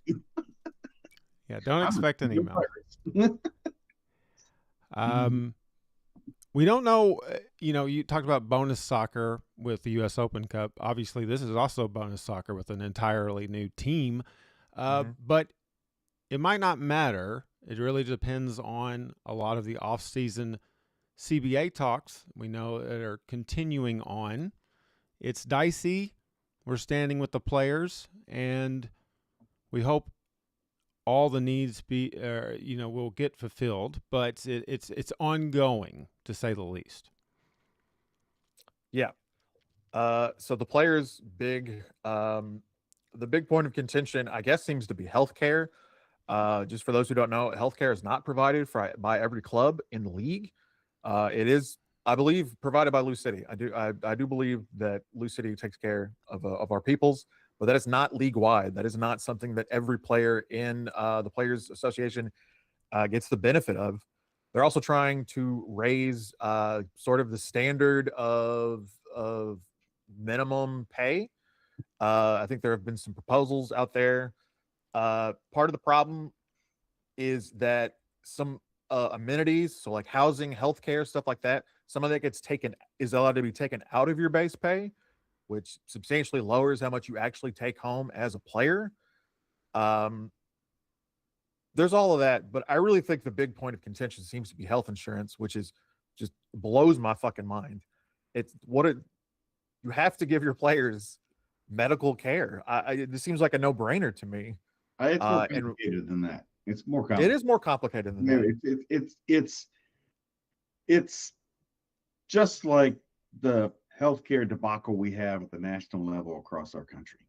Yeah, don't expect an email. We don't know, you talked about bonus soccer with the U.S. Open Cup. Obviously, this is also bonus soccer with an entirely new team. But it might not matter. It really depends on a lot of the off-season CBA talks we know that are continuing on. It's dicey. We're standing with the players, and we hope all the needs will get fulfilled, but it's ongoing, to say the least. Yeah. So the players' the big point of contention, I guess, seems to be healthcare. Just for those who don't know, healthcare is not provided by every club in the league. It is, I believe, provided by Lou City. I do believe that Lou City takes care of our peoples, but that is not league wide. That is not something that every player in the Players Association gets the benefit of. They're also trying to raise sort of the standard of minimum pay. I think there have been some proposals out there. Part of the problem is that some amenities, so like housing, healthcare, stuff like that, some of that is allowed to be taken out of your base pay, which substantially lowers how much you actually take home as a player. There's all of that, but I really think the big point of contention seems to be health insurance, which is just blows my fucking mind. You have to give your players medical care. This seems like a no-brainer to me. It's more complicated than that. It's more complicated. It is more complicated than that. It's just like the healthcare debacle we have at the national level across our country,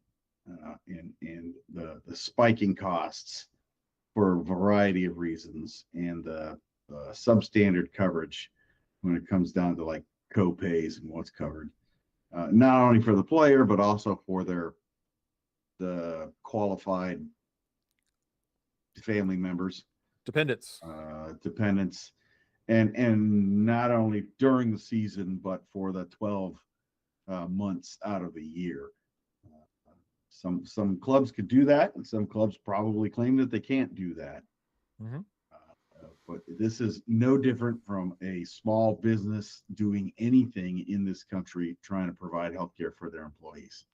and the spiking costs for a variety of reasons, and the substandard coverage when it comes down to like co-pays and what's covered, not only for the player but also for the qualified family members, dependents, and not only during the season but for the 12 months out of the year. Some clubs could do that, and some clubs probably claim that they can't do that. But this is no different from a small business doing anything in this country trying to provide healthcare for their employees.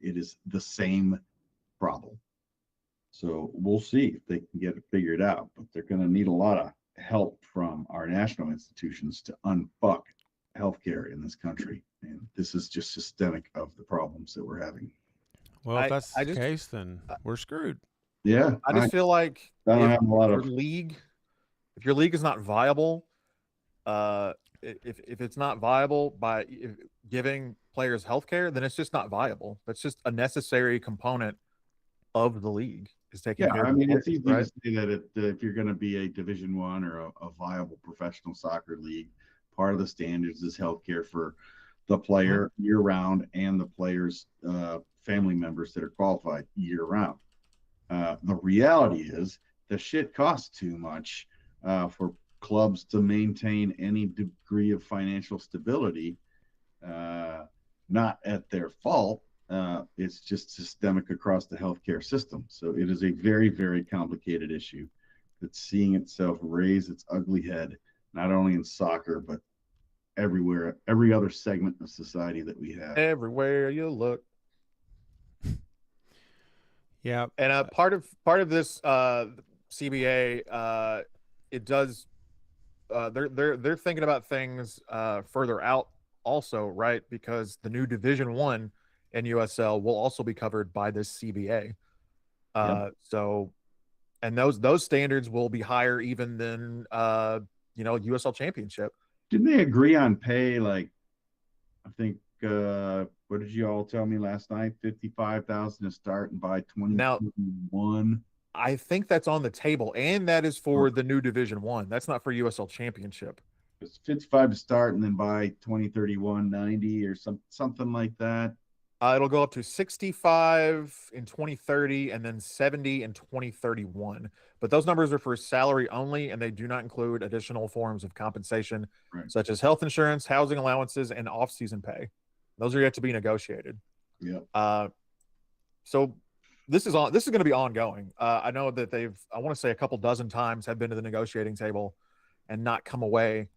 It is the same problem. So we'll see if they can get it figured out, but they're going to need a lot of help from our national institutions to unfuck healthcare in this country. And this is just systemic of the problems that we're having. Well, if that's the case, then we're screwed. Yeah. I just feel like if your league is not viable, if it's not viable by giving players healthcare, then it's just not viable. That's just a necessary component of the league, is taking care of. I mean, it's easy to say that if you're going to be a Division I or a viable professional soccer league, part of the standards is healthcare for the player year round and the player's family members that are qualified year round. The reality is the shit costs too much for clubs to maintain any degree of financial stability, not at their fault. It's just systemic across the healthcare system. So it is a very, very complicated issue that's seeing itself raise its ugly head, not only in soccer, but everywhere, every other segment of society that we have. Everywhere you look. Yeah. And part of this CBA, it does they're thinking about things further out also, right? Because the new Division One in USL will also be covered by this CBA. So, and those standards will be higher even than USL Championship. Didn't they agree on pay? Like, I think what did you all tell me last night? 55,000 to start and by 2021. I think that's on the table, and that is for the new Division One. That's not for USL Championship. It's 55 to start, and then by 2031, 90 or something like that. It'll go up to 65 in 2030 and then 70 in 2031. But those numbers are for salary only, and they do not include additional forms of compensation, such as health insurance, housing allowances, and off-season pay. Those are yet to be negotiated. Yeah. So this is going to be ongoing. I know that I want to say a couple dozen times have been to the negotiating table and not come away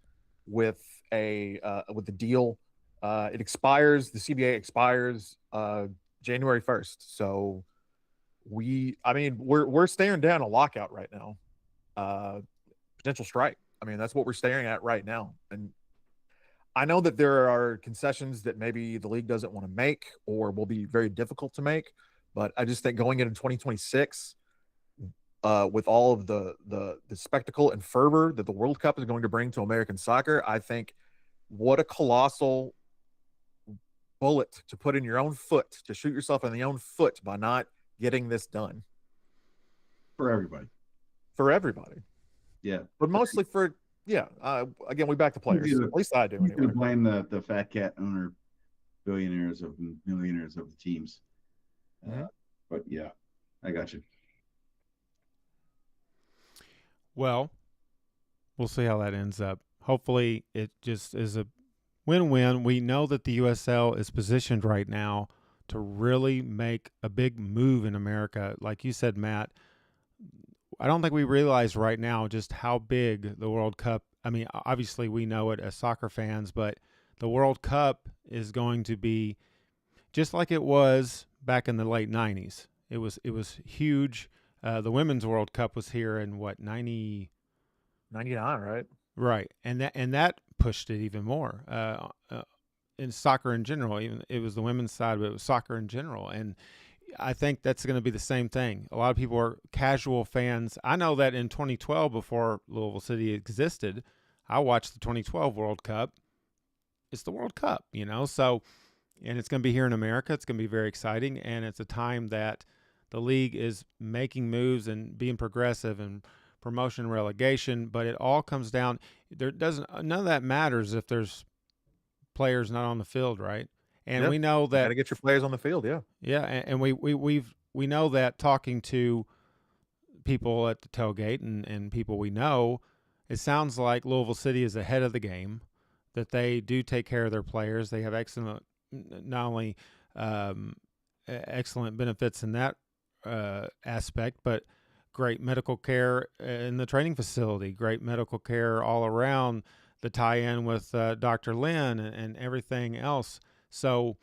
with the deal. It expires. The CBA expires January 1st. So we're staring down a lockout right now. Potential strike. I mean, that's what we're staring at right now. And I know that there are concessions that maybe the league doesn't want to make or will be very difficult to make. But I just think going into 2026, with all of the spectacle and fervor that the World Cup is going to bring to American soccer, I think what a colossal bullet to put in your own foot, to shoot yourself in the own foot by not getting this done. For everybody. Yeah. But mostly again, we back to players. At least I do. Anyway. Blame the fat cat owner, millionaires of the teams. But yeah, I got you. Well, we'll see how that ends up. Hopefully it just is a win-win. We know that the USL is positioned right now to really make a big move in America. Like you said, Matt, I don't think we realize right now just how big the World Cup, I mean, obviously we know it as soccer fans, but the World Cup is going to be just like it was back in the late 90s. It was huge. The Women's World Cup was here in 99, right? Right. And that pushed it even more. In soccer in general, even it was the women's side, but it was soccer in general. And I think that's going to be the same thing. A lot of people are casual fans. I know that in 2012, before Louisville City existed, I watched the 2012 World Cup. It's the World Cup, so, and it's going to be here in America. It's going to be very exciting. And it's a time that the league is making moves and being progressive and promotion and relegation, but it all comes down, none of that matters if there's players not on the field, right? And we know that you got to get your players on the field, and we know that talking to people at the tailgate and people we know, it sounds like Louisville City is ahead of the game, that they do take care of their players. They have excellent, not only excellent benefits in that aspect, but great medical care in the training facility, great medical care all around, the tie-in with Dr. Lynn and everything else. So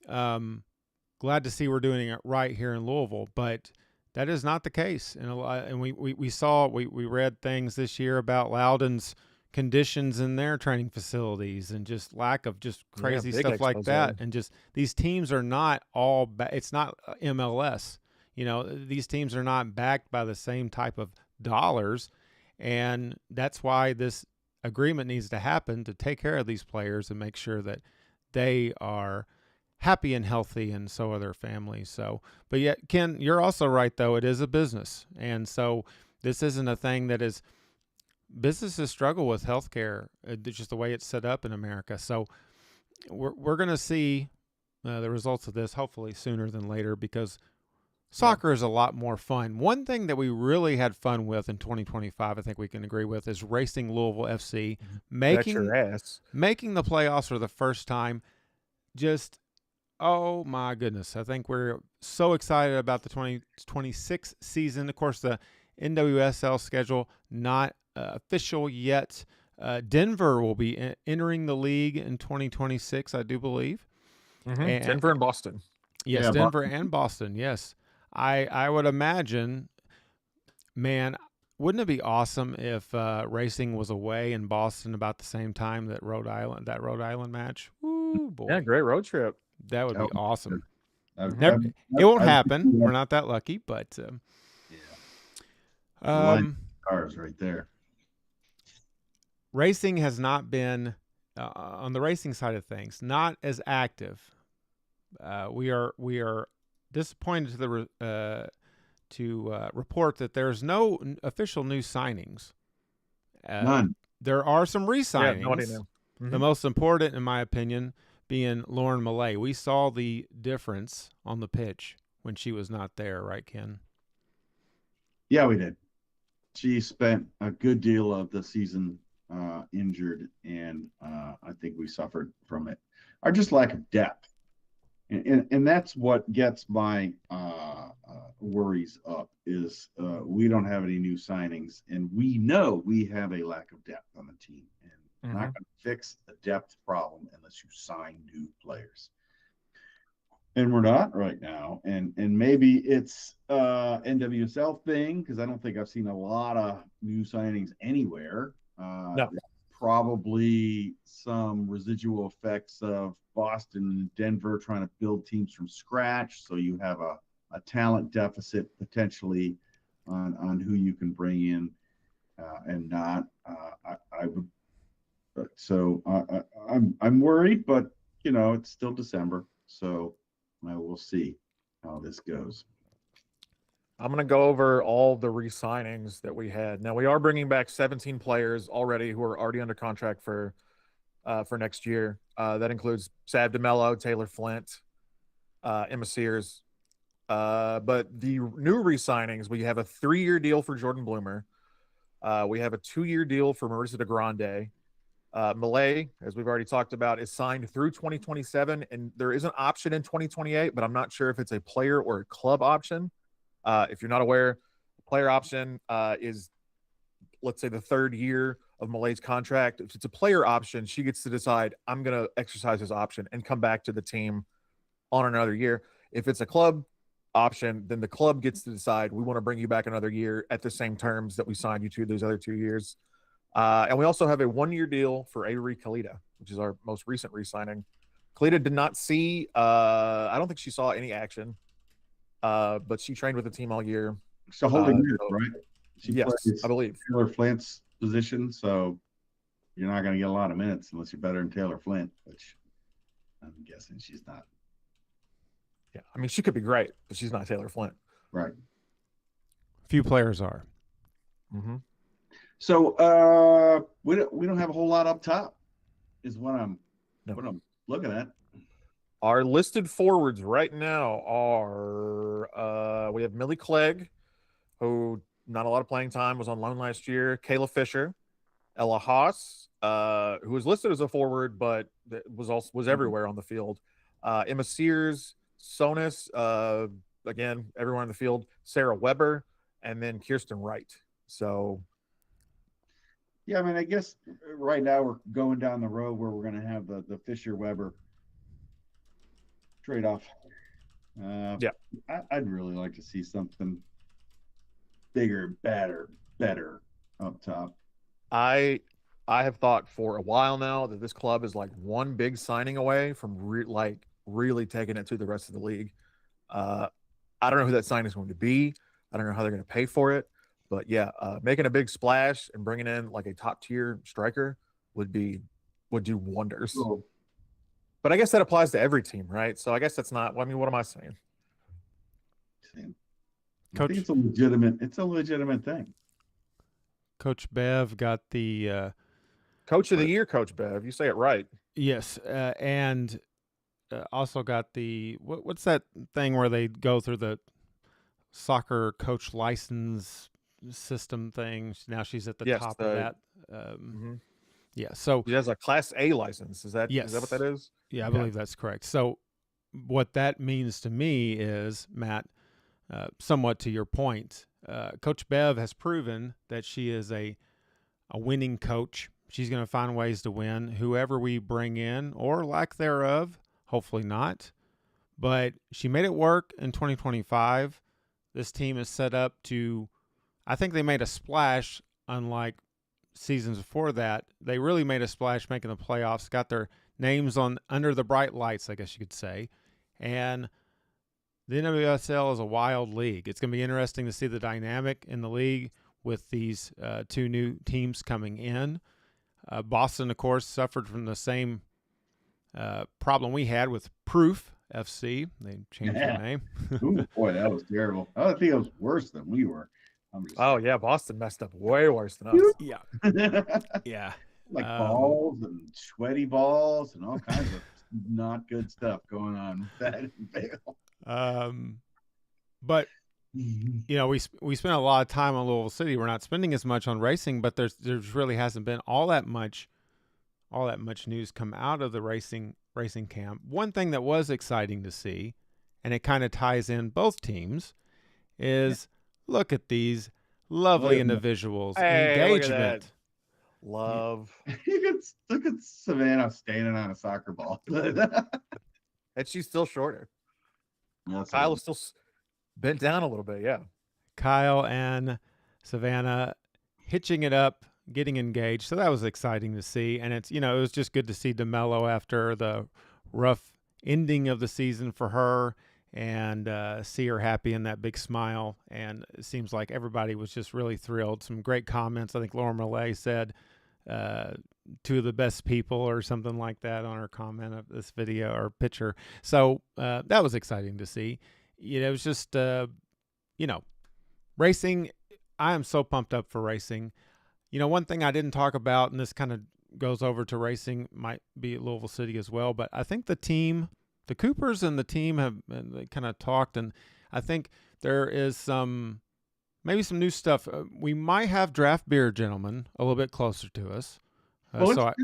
glad to see we're doing it right here in Louisville, but that is not the case. And we read things this year about Loudoun's conditions in their training facilities and just lack of just crazy stuff like that. And just these teams are not all it's not MLS. These teams are not backed by the same type of dollars, and that's why this agreement needs to happen to take care of these players and make sure that they are happy and healthy, and so are their families. So, but yet, Ken, you're also right, though. It is a business, and so this isn't a thing that is – businesses struggle with healthcare, just the way it's set up in America. So we're going to see the results of this hopefully sooner than later, because – soccer is a lot more fun. One thing that we really had fun with in 2025, I think we can agree with, is racing Louisville FC, making the playoffs for the first time. Just, oh my goodness. I think we're so excited about the 2026 season. Of course, the NWSL schedule not official yet. Denver will be entering the league in 2026, I do believe. And Denver and Boston. Yes, Denver and Boston, yes. I would imagine, man, Wouldn't it be awesome if racing was away in Boston about the same time that Rhode Island match? Woo, boy. Yeah, great road trip. That would be awesome. It won't happen. We're not that lucky, but cars right there. Racing has not been on the racing side of things not as active. We are disappointed to report that there's no official new signings. None. There are some re-signings. Yeah, nobody knew. Mm-hmm. The most important, in my opinion, being Lauren Millay. We saw the difference on the pitch when she was not there, right, Ken? Yeah, we did. She spent a good deal of the season injured, and I think we suffered from it. Our just lack of depth. And that's what gets my worries up is we don't have any new signings, and we know we have a lack of depth on the team. And we're not going to fix the depth problem unless you sign new players. And we're not right now. And maybe it's NWSL thing, because I don't think I've seen a lot of new signings anywhere. No. Probably some residual effects of Boston and Denver trying to build teams from scratch. So you have a talent deficit potentially on who you can bring in and not. I would. So I'm worried, but it's still December, so we'll see how this goes. I'm going to go over all the re-signings that we had. Now, we are bringing back 17 players already who are already under contract for next year. That includes Sav DeMello, Taylor Flint, Emma Sears. But the new re-signings, we have a 3-year deal for Jordan Bloomer. We have a 2-year deal for Marissa DeGrande. Millay, as we've already talked about, is signed through 2027, and there is an option in 2028, but I'm not sure if it's a player or a club option. If you're not aware, player option is, let's say, the 3rd year of Millay's contract. If it's a player option, she gets to decide, I'm going to exercise this option and come back to the team on another year. If it's a club option, then the club gets to decide, we want to bring you back another year at the same terms that we signed you to those other 2 years. And we also have a 1-year deal for Avery Kalita, which is our most recent re-signing. Kalita did not see, I don't think she saw any action. But she trained with the team all year. So holding mid, right? Yes, I believe. Taylor Flint's position, so you're not going to get a lot of minutes unless you're better than Taylor Flint, which I'm guessing she's not. Yeah, I mean, she could be great, but she's not Taylor Flint. Right. Few players are. Mm-hmm. So we don't have a whole lot up top, is what I'm looking at. Our listed forwards right now are we have Millie Clegg, who not a lot of playing time, was on loan last year. Kayla Fisher, Ella Haas, who was listed as a forward but was everywhere on the field. Emma Sears, Sonis, again everywhere on the field. Sarah Weber, and then Kirsten Wright. So. Yeah, I mean, I guess right now we're going down the road where we're going to have the Fisher Weber trade-off. Yeah, I'd really like to see something bigger, better up top. I have thought for a while now that this club is like one big signing away from really taking it to the rest of the league. I don't know who that signing is going to be. I don't know how they're going to pay for it, but yeah, making a big splash and bringing in like a top tier striker would do wonders. Cool. But I guess that applies to every team, right? So I guess that's not. I mean, what am I saying? I think it's a legitimate thing. Coach Bev got the Coach of the Year, Coach Bev. You say it right. Yes, and also got the what's that thing where they go through the soccer coach license system thing? Now she's at the top of that. Yeah, so she has a Class A license. Is that what that is? Yeah, I believe that's correct. So what that means to me is, Matt, somewhat to your point, Coach Bev has proven that she is a winning coach. She's going to find ways to win whoever we bring in, or lack thereof, hopefully not. But she made it work in 2025. This team is set up to, I think they made a splash, unlike seasons before that. They really made a splash making the playoffs, got their names on under the bright lights, I guess you could say. And the NWSL is a wild league. It's going to be interesting to see the dynamic in the league with these two new teams coming in. Boston, of course, suffered from the same problem we had with Proof FC. They changed their name. Ooh, boy, that was terrible. I think it was worse than we were. Oh yeah, Boston messed up way worse than us. Yeah. Yeah. Like balls and sweaty balls and all kinds of not good stuff going on with that in Vail. But you know, we spent a lot of time on Louisville City. We're not spending as much on racing, but there's really hasn't been all that much news come out of the racing camp. One thing that was exciting to see, and it kind of ties in both teams, is look at these lovely individuals. Engagement. Love. Look at Savannah standing on a soccer ball. And she's still shorter. Kyle is still bent down a little bit, yeah. Kyle and Savannah hitching it up, getting engaged. So that was exciting to see. And it's, you know, it was just good to see DeMello after the rough ending of the season for her and see her happy and that big smile. And it seems like everybody was just really thrilled. Some great comments. I think Laura Millay said two of the best people or something like that on her comment of this video or picture. So that was exciting to see. You know, it was just, you know, racing. I am so pumped up for racing. You know, one thing I didn't talk about, and this kind of goes over to racing, might be at Louisville City as well, but I think the team, the Coopers and the team have they kind of talked, and I think there is maybe some new stuff. We might have draft beer gentlemen a little bit closer to us. Rumor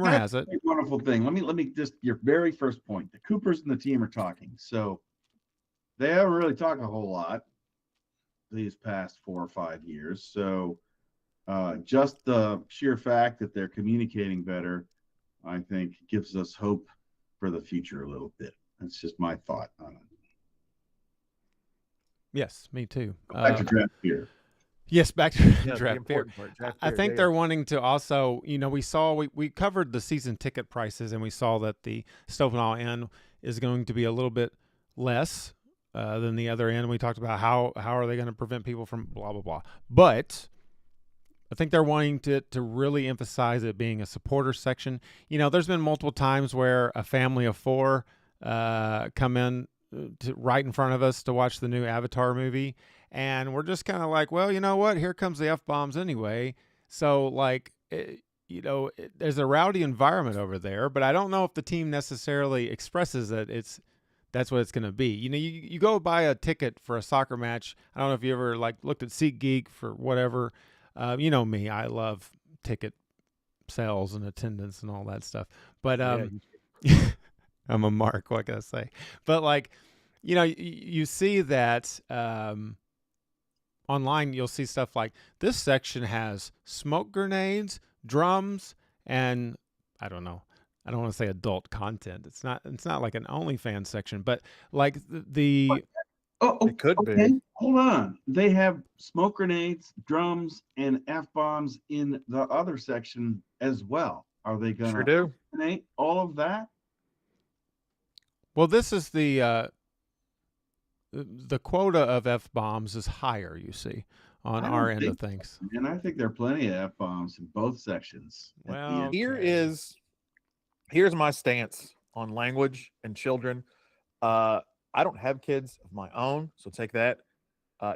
has it. A wonderful thing. Let me just your very first point. The Coopers and the team are talking, so they haven't really talked a whole lot these past 4 or 5 years. So just the sheer fact that they're communicating better, I think, gives us hope for the future a little bit. That's just my thought on it. Yes, me too. Back to draft beer. Yes, back to draft beer. I think they're wanting to also, you know, we covered the season ticket prices, and we saw that the Stouffenall Inn is going to be a little bit less than the other end. We talked about how are they going to prevent people from blah, blah, blah. But I think they're wanting to really emphasize it being a supporter section. You know, there's been multiple times where a family of 4 come in right in front of us to watch the new Avatar movie. And we're just kind of like, well, you know what? Here comes the F-bombs anyway. So, like, you know, there's a rowdy environment over there, but I don't know if the team necessarily expresses that that's what it's going to be. You know, you go buy a ticket for a soccer match. I don't know if you ever, like, looked at SeatGeek for whatever. You know me. I love ticket sales and attendance and all that stuff. But I'm a mark. What can I say? But, like, you know, you see that online. You'll see stuff like this section has smoke grenades, drums, and I don't know. I don't want to say adult content. It's not like an OnlyFans section, but like the it could okay. be. Hold on. They have smoke grenades, drums, and F-bombs in the other section as well. Are they going to eliminate all of that? Well, this is the quota of F-bombs is higher, you see, on our end of things. And I think there are plenty of F-bombs in both sections. Well, here's my stance on language and children. I don't have kids of my own, so take that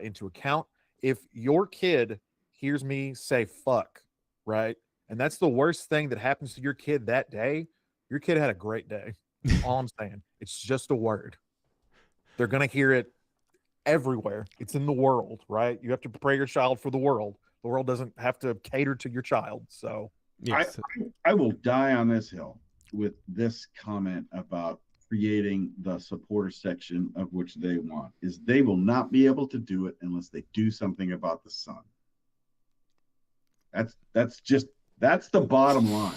into account. If your kid hears me say fuck, right, and that's the worst thing that happens to your kid that day, your kid had a great day. All I'm saying. It's just a word. They're going to hear it everywhere. It's in the world, right? You have to prepare your child for the world. The world doesn't have to cater to your child. So yes. I will die on this hill with this comment about creating the supporter section of which they want is they will not be able to do it unless they do something about the sun. That's the bottom line.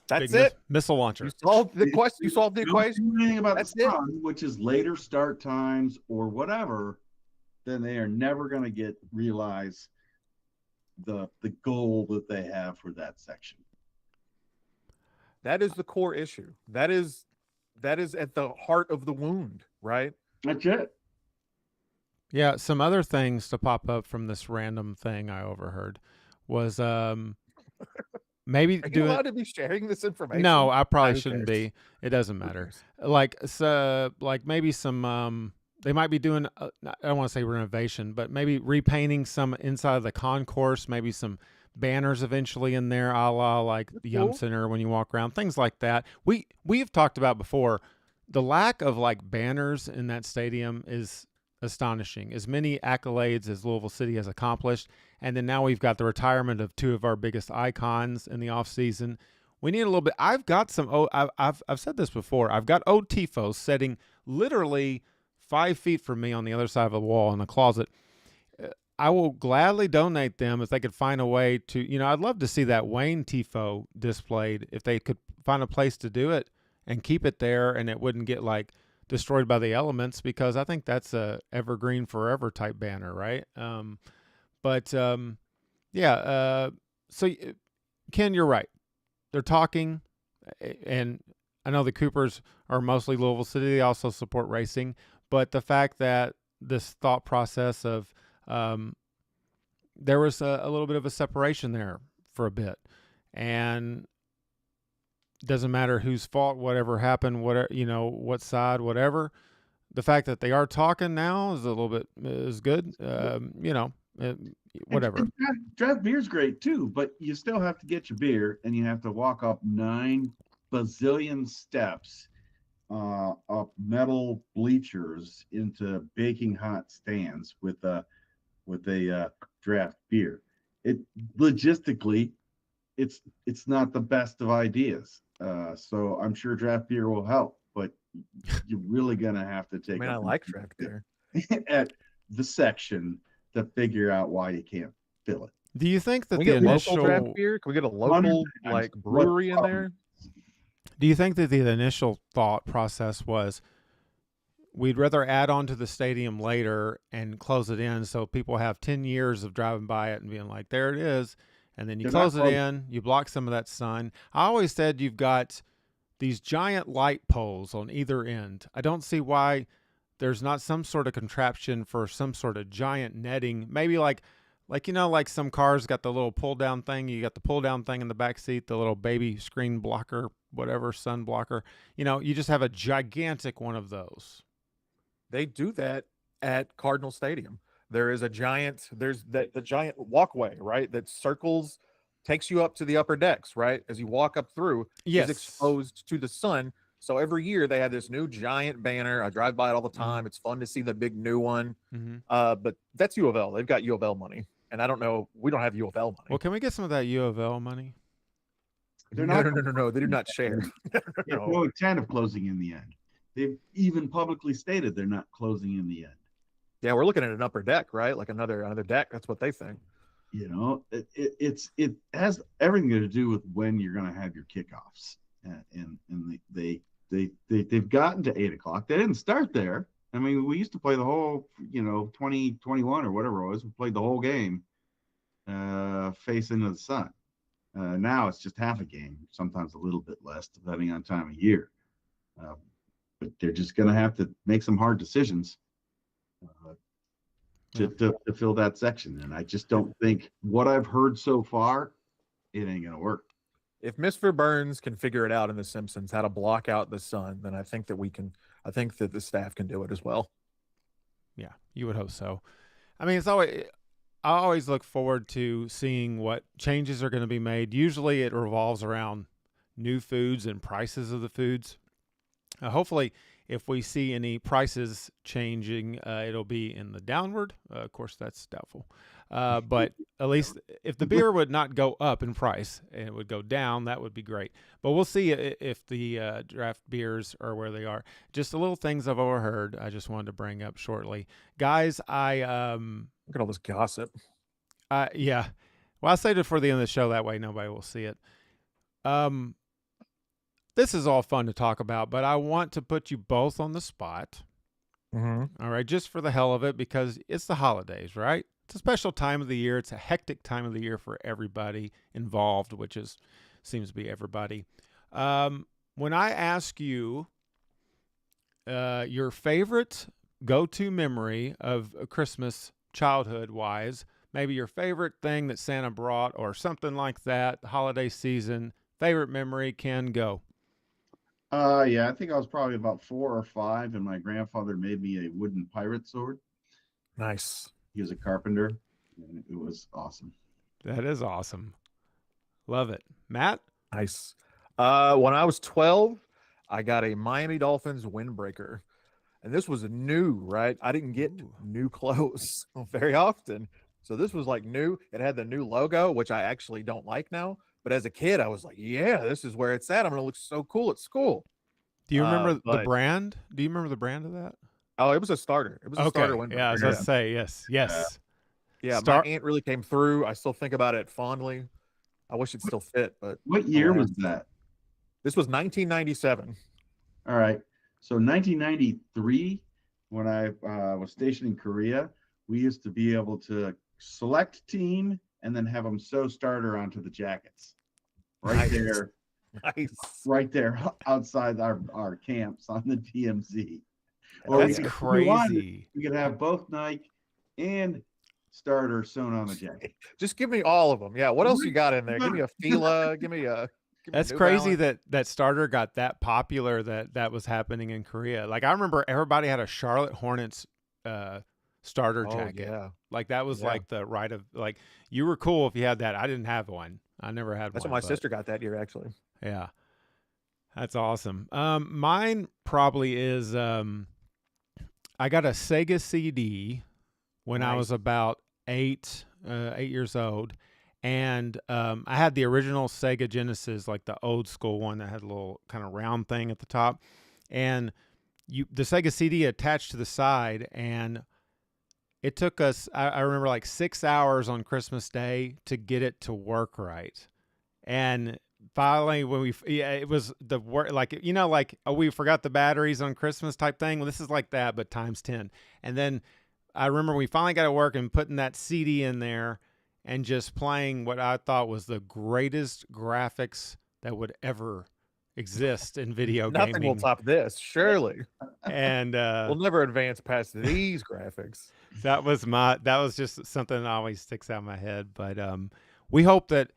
That's Big it. Missile launcher. You solved the question. You solved the equation. Anything about That's the sun, which is later start times or whatever, then they are never going to realize the goal that they have for that section. That is the core issue. That is at the heart of the wound, right? That's it. Yeah, some other things to pop up from this random thing I overheard was maybe Are you doing. allowed to be sharing this information? No, I probably Who shouldn't cares? be. It doesn't Who matter. cares? Like maybe some they might be doing I don't want to say renovation, but maybe repainting some inside of the concourse, maybe some banners eventually in there, a la like the Yum Cool. Center when you walk around, things like that. We've talked about before the lack of like banners in that stadium is astonishing. As many accolades as Louisville City has accomplished, and then now we've got the retirement of two of our biggest icons in the offseason. We need a little bit. I've got some. I've said this before. I've got old tifos sitting literally 5 feet from me on the other side of the wall in the closet. I will gladly donate them if they could find a way to. I'd love to see that Wayne tifo displayed if they could find a place to do it and keep it there, and it wouldn't get like destroyed by the elements, because I think that's a evergreen forever type banner, right? So Ken, you're right. They're talking, and I know the Coopers are mostly Louisville City. They also support racing, but the fact that this thought process of there was a little bit of a separation there for a bit, and doesn't matter whose fault, whatever happened, whatever, what side, whatever. The fact that they are talking now is a little bit is good. Whatever. And draft beer's great too, but you still have to get your beer, and you have to walk up 9 bazillion steps up metal bleachers into baking hot stands with a draft beer. It logistically, it's not the best of ideas. So I'm sure draft beer will help, but you're really gonna have to take. I like draft beer at the section to figure out why you can't fill it. Do you think that Can we the get initial local draft beer? Can we get a local like brewery in there? Do you think that the initial thought process was we'd rather add on to the stadium later and close it in so people have 10 years of driving by it and being like, there it is, and then you close it in, you block some of that sun? I always said you've got these giant light poles on either end. I don't see why there's not some sort of contraption for some sort of giant netting, maybe like some cars got the little pull down thing. You got the pull down thing in the back seat, the little baby screen blocker, whatever, sun blocker. You just have a gigantic one of those. They do that at Cardinal Stadium. There's the giant walkway, right, that circles, takes you up to the upper decks, right? As you walk up through, Yes. is exposed to the sun. So every year they have this new giant banner. I drive by it all the time. It's fun to see the big new one. But that's U of L. They've got U of L money. And I don't know. We don't have U of L money. Well, can we get some of that U of L money? No. They do not share. No intent of closing in the end. They've even publicly stated they're not closing in the end. Yeah, we're looking at an upper deck, right? Like another deck. That's what they think. It has everything to do with when you're going to have your kickoffs, and they've gotten to 8:00. They didn't start there. I mean, we used to play the whole 2021 or whatever it was. We played the whole game facing the sun. Now it's just half a game, sometimes a little bit less, depending on time of year. But they're just going to have to make some hard decisions to fill that section. And I just don't think, what I've heard so far, it ain't going to work. If Mr. Burns can figure it out in The Simpsons how to block out the sun, then I think that I think that the staff can do it as well. Yeah, you would hope so. I mean, I always look forward to seeing what changes are going to be made. Usually it revolves around new foods and prices of the foods. Hopefully, if we see any prices changing, it'll be in the downward. Of course, that's doubtful. But at least if the beer would not go up in price and it would go down, that would be great. But we'll see if the draft beers are where they are. Just the little things I've overheard, I just wanted to bring up shortly. Guys, Look at all this gossip. yeah. Well, I'll save it for the end of the show. That way nobody will see it. This is all fun to talk about, but I want to put you both on the spot All right, just for the hell of it, because it's the holidays, right? It's a special time of the year. It's a hectic time of the year for everybody involved, which seems to be everybody. When I ask you your favorite go-to memory of Christmas childhood-wise, maybe your favorite thing that Santa brought or something like that, holiday season, favorite memory, can go. Yeah, I think I was probably about 4 or 5, and my grandfather made me a wooden pirate sword. Nice. He was a carpenter, and it was awesome. That is awesome. Love it. Matt? Nice. When I was 12, I got a Miami Dolphins windbreaker. And this was new, right? I didn't get new clothes very often. So this was like new. It had the new logo, which I actually don't like now. But as a kid, I was like, yeah, this is where it's at. I'm going to look so cool at school. Do you remember the brand? Do you remember the brand of that? Oh, it was a starter. It was a starter windbreaker. Yeah, I was going to say, yes. Yeah, my aunt really came through. I still think about it fondly. I wish it still fit. But what year was that? This was 1997. All right. So 1993, when I was stationed in Korea, we used to be able to select team and then have them sew starter onto the jackets. Right there. Nice. Right there outside our camps on the DMZ. That's crazy. We could have both Nike and starter sewn on the jacket. Just give me all of them. Yeah. What else you got in there? Give me a Fila. Give me a. That's crazy that starter got that popular that was happening in Korea. Like I remember everybody had a Charlotte Hornets starter jacket. Yeah. Like that was like the right of like you were cool if you had that. I didn't have one. I never had one. That's what my sister got that year actually. Yeah. That's awesome. Mine probably is I got a Sega CD when I was about 8 years old. And I had the original Sega Genesis, like the old school one that had a little kind of round thing at the top. And the Sega CD attached to the side, and it took us, I remember, like 6 hours on Christmas Day to get it to work right. And finally, when it was the work, like, you know, like, oh, we forgot the batteries on Christmas type thing. Well, this is like that, but times 10. And then I remember we finally got it working, putting that CD in there, and just playing what I thought was the greatest graphics that would ever exist in video gaming. Nothing will top this, surely. And we'll never advance past these graphics. That was just something that always sticks out in my head. But we hope that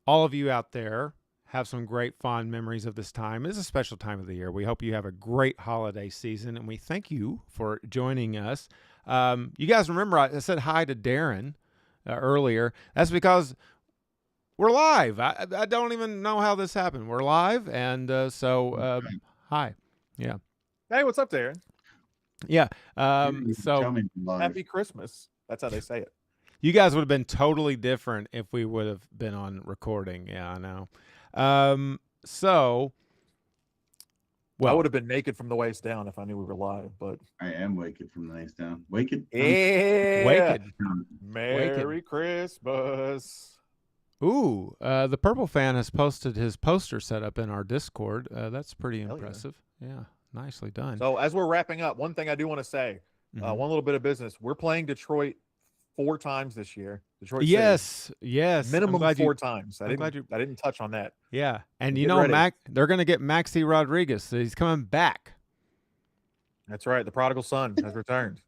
all of you out there have some great fond memories of this time. It's a special time of the year. We hope you have a great holiday season, and we thank you for joining us. You guys remember I said hi to Darren earlier. That's because we're live. I don't even know how this happened. We're live, and so hi. Yeah. Hey, what's up, Darren? Yeah. So happy Christmas. That's how they say it. You guys would have been totally different if we would have been on recording. Yeah, I know. So I would have been naked from the waist down if I knew we were live, but I am naked from the waist down. Waked? Yeah. Waked. Merry Christmas. Ooh, the Purple Fan has posted his poster set up in our Discord. That's pretty impressive. Yeah, nicely done. So as we're wrapping up, one thing I do want to say, one little bit of business. We're playing Detroit 4 times this year. Detroit yes. Minimum 4 times. I didn't touch on that. Yeah. And you know, they're going to get Maxi Rodriguez. So he's coming back. That's right. The prodigal son has returned.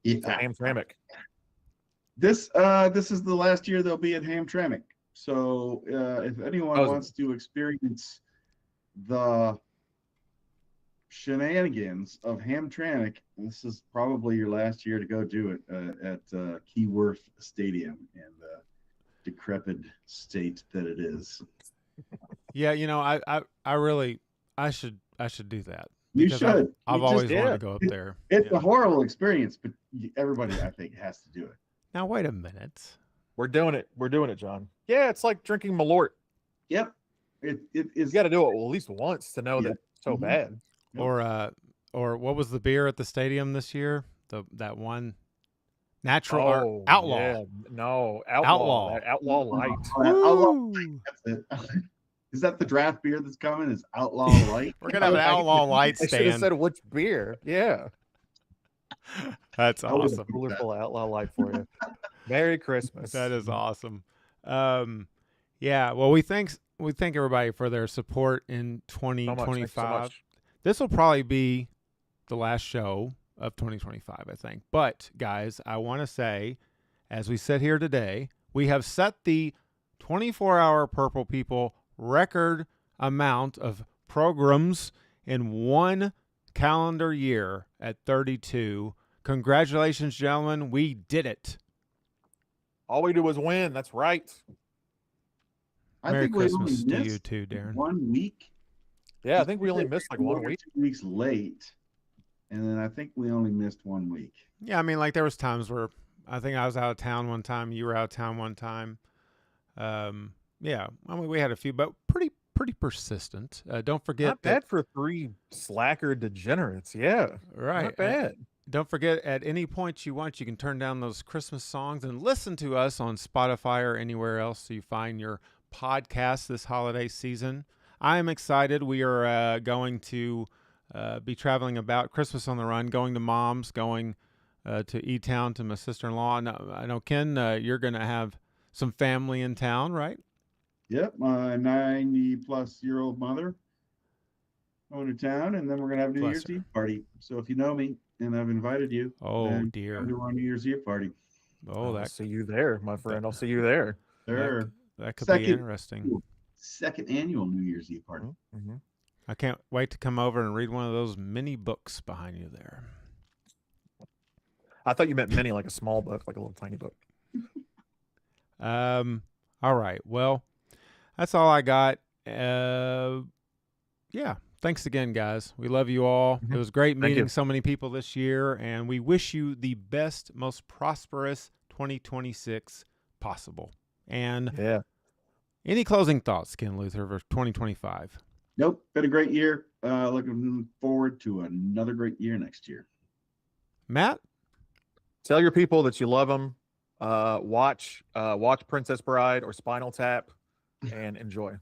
Hamtramck. This is the last year they'll be at Hamtramck. So if anyone wants to experience the shenanigans of Hamtramck, this is probably your last year to go do it at Keyworth Stadium in the decrepit state that it is. Yeah, you know, I should do that. You should. I've always wanted to go up there. It's a horrible experience, but everybody, I think, has to do it. Now wait a minute. We're doing it, John. Yeah, it's like drinking Malort. Yep. It is. You got to do it at least once to know that it's so bad. Or what was the beer at the stadium this year? That one natural outlaw. Yeah. No, outlaw. Outlaw light. Outlaw. That's it. Is that the draft beer that's coming? Is Outlaw Light? We're gonna have an Outlaw Light stand. I should have said which beer. Yeah. That's I would've awesome. Cooler full of outlaw life for you. Merry Christmas. That is awesome. Yeah. Well, we thank everybody for their support in So much. Thank you so 2025. much. This will probably be the last show of 2025, I think. But guys, I want to say, as we sit here today, we have set the 24-hour Purple People record amount of programs in one calendar year at 32. Congratulations, gentlemen. We did it. All we do was win. That's right. I Merry think we only Christmas to you missed too, Darren. 1 week. Yeah, I think we only missed like 1 week. 2 weeks late, and then I think we only missed 1 week. Yeah, I mean, like there was times where I think I was out of town one time, you were out of town one time. Yeah, I mean we had a few, but pretty persistent. Don't forget Not bad for 3 slacker degenerates. Yeah, right. not bad. Don't forget, at any point you want, you can turn down those Christmas songs and listen to us on Spotify or anywhere else you find your podcast this holiday season. I am excited. We are going to be traveling about Christmas on the Run, going to Mom's, going to E-Town to my sister-in-law. I know, Ken, you're going to have some family in town, right? Yep, my 90-plus-year-old mother going to town, and then we're going to have a New Bless Year's Eve party. So if you know me and I've invited you, Oh, then dear. come to our New Year's Eve party. Oh, I'll that see you there, my friend. I'll see you there. There. that could be Second- interesting. Second annual New Year's Eve party. Mm-hmm. I can't wait to come over and read one of those mini books behind you there. I thought you meant mini, like a small book, like a little tiny book. All right. Well, that's all I got. Yeah. Thanks again, guys. We love you all. Mhm. It was great Thank meeting you. so many people this year, and we wish you the best, most prosperous 2026 possible. And Yeah. any closing thoughts, Ken Luther, for 2025? Nope, been a great year. Looking forward to another great year next year. Matt? Tell your people that you love them. Watch Princess Bride or Spinal Tap and enjoy.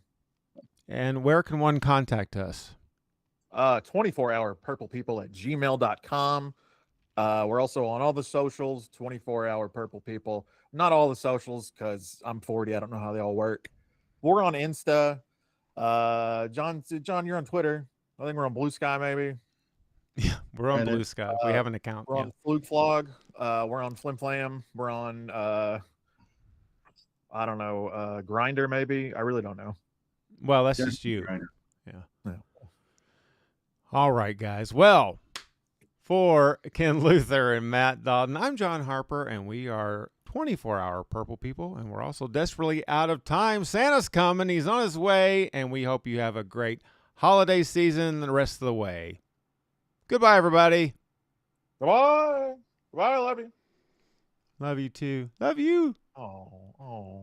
And where can one contact us? 24-hour purple people at gmail.com. We're also on all the socials, 24-hour purple people. Not all the socials because I'm 40. I don't know how they all work. We're on Insta. John, you're on Twitter. I think we're on Blue Sky, maybe. Yeah, we're on Reddit. Blue Sky. We have an account. We're Yeah. on Fluke Flog. We're on Flim Flam. We're on I don't know, Grinder maybe. I really don't know. Well, that's Yeah, just you. Grinder. Yeah. All right, guys. Well, for Ken Luther and Matt Dodden, I'm John Harper, and we are 24-hour Purple People, and we're also desperately out of time. Santa's coming. He's on his way, and we hope you have a great holiday season the rest of the way. Goodbye, everybody. Goodbye. Goodbye. I love you. Love you, too. Love you. Oh.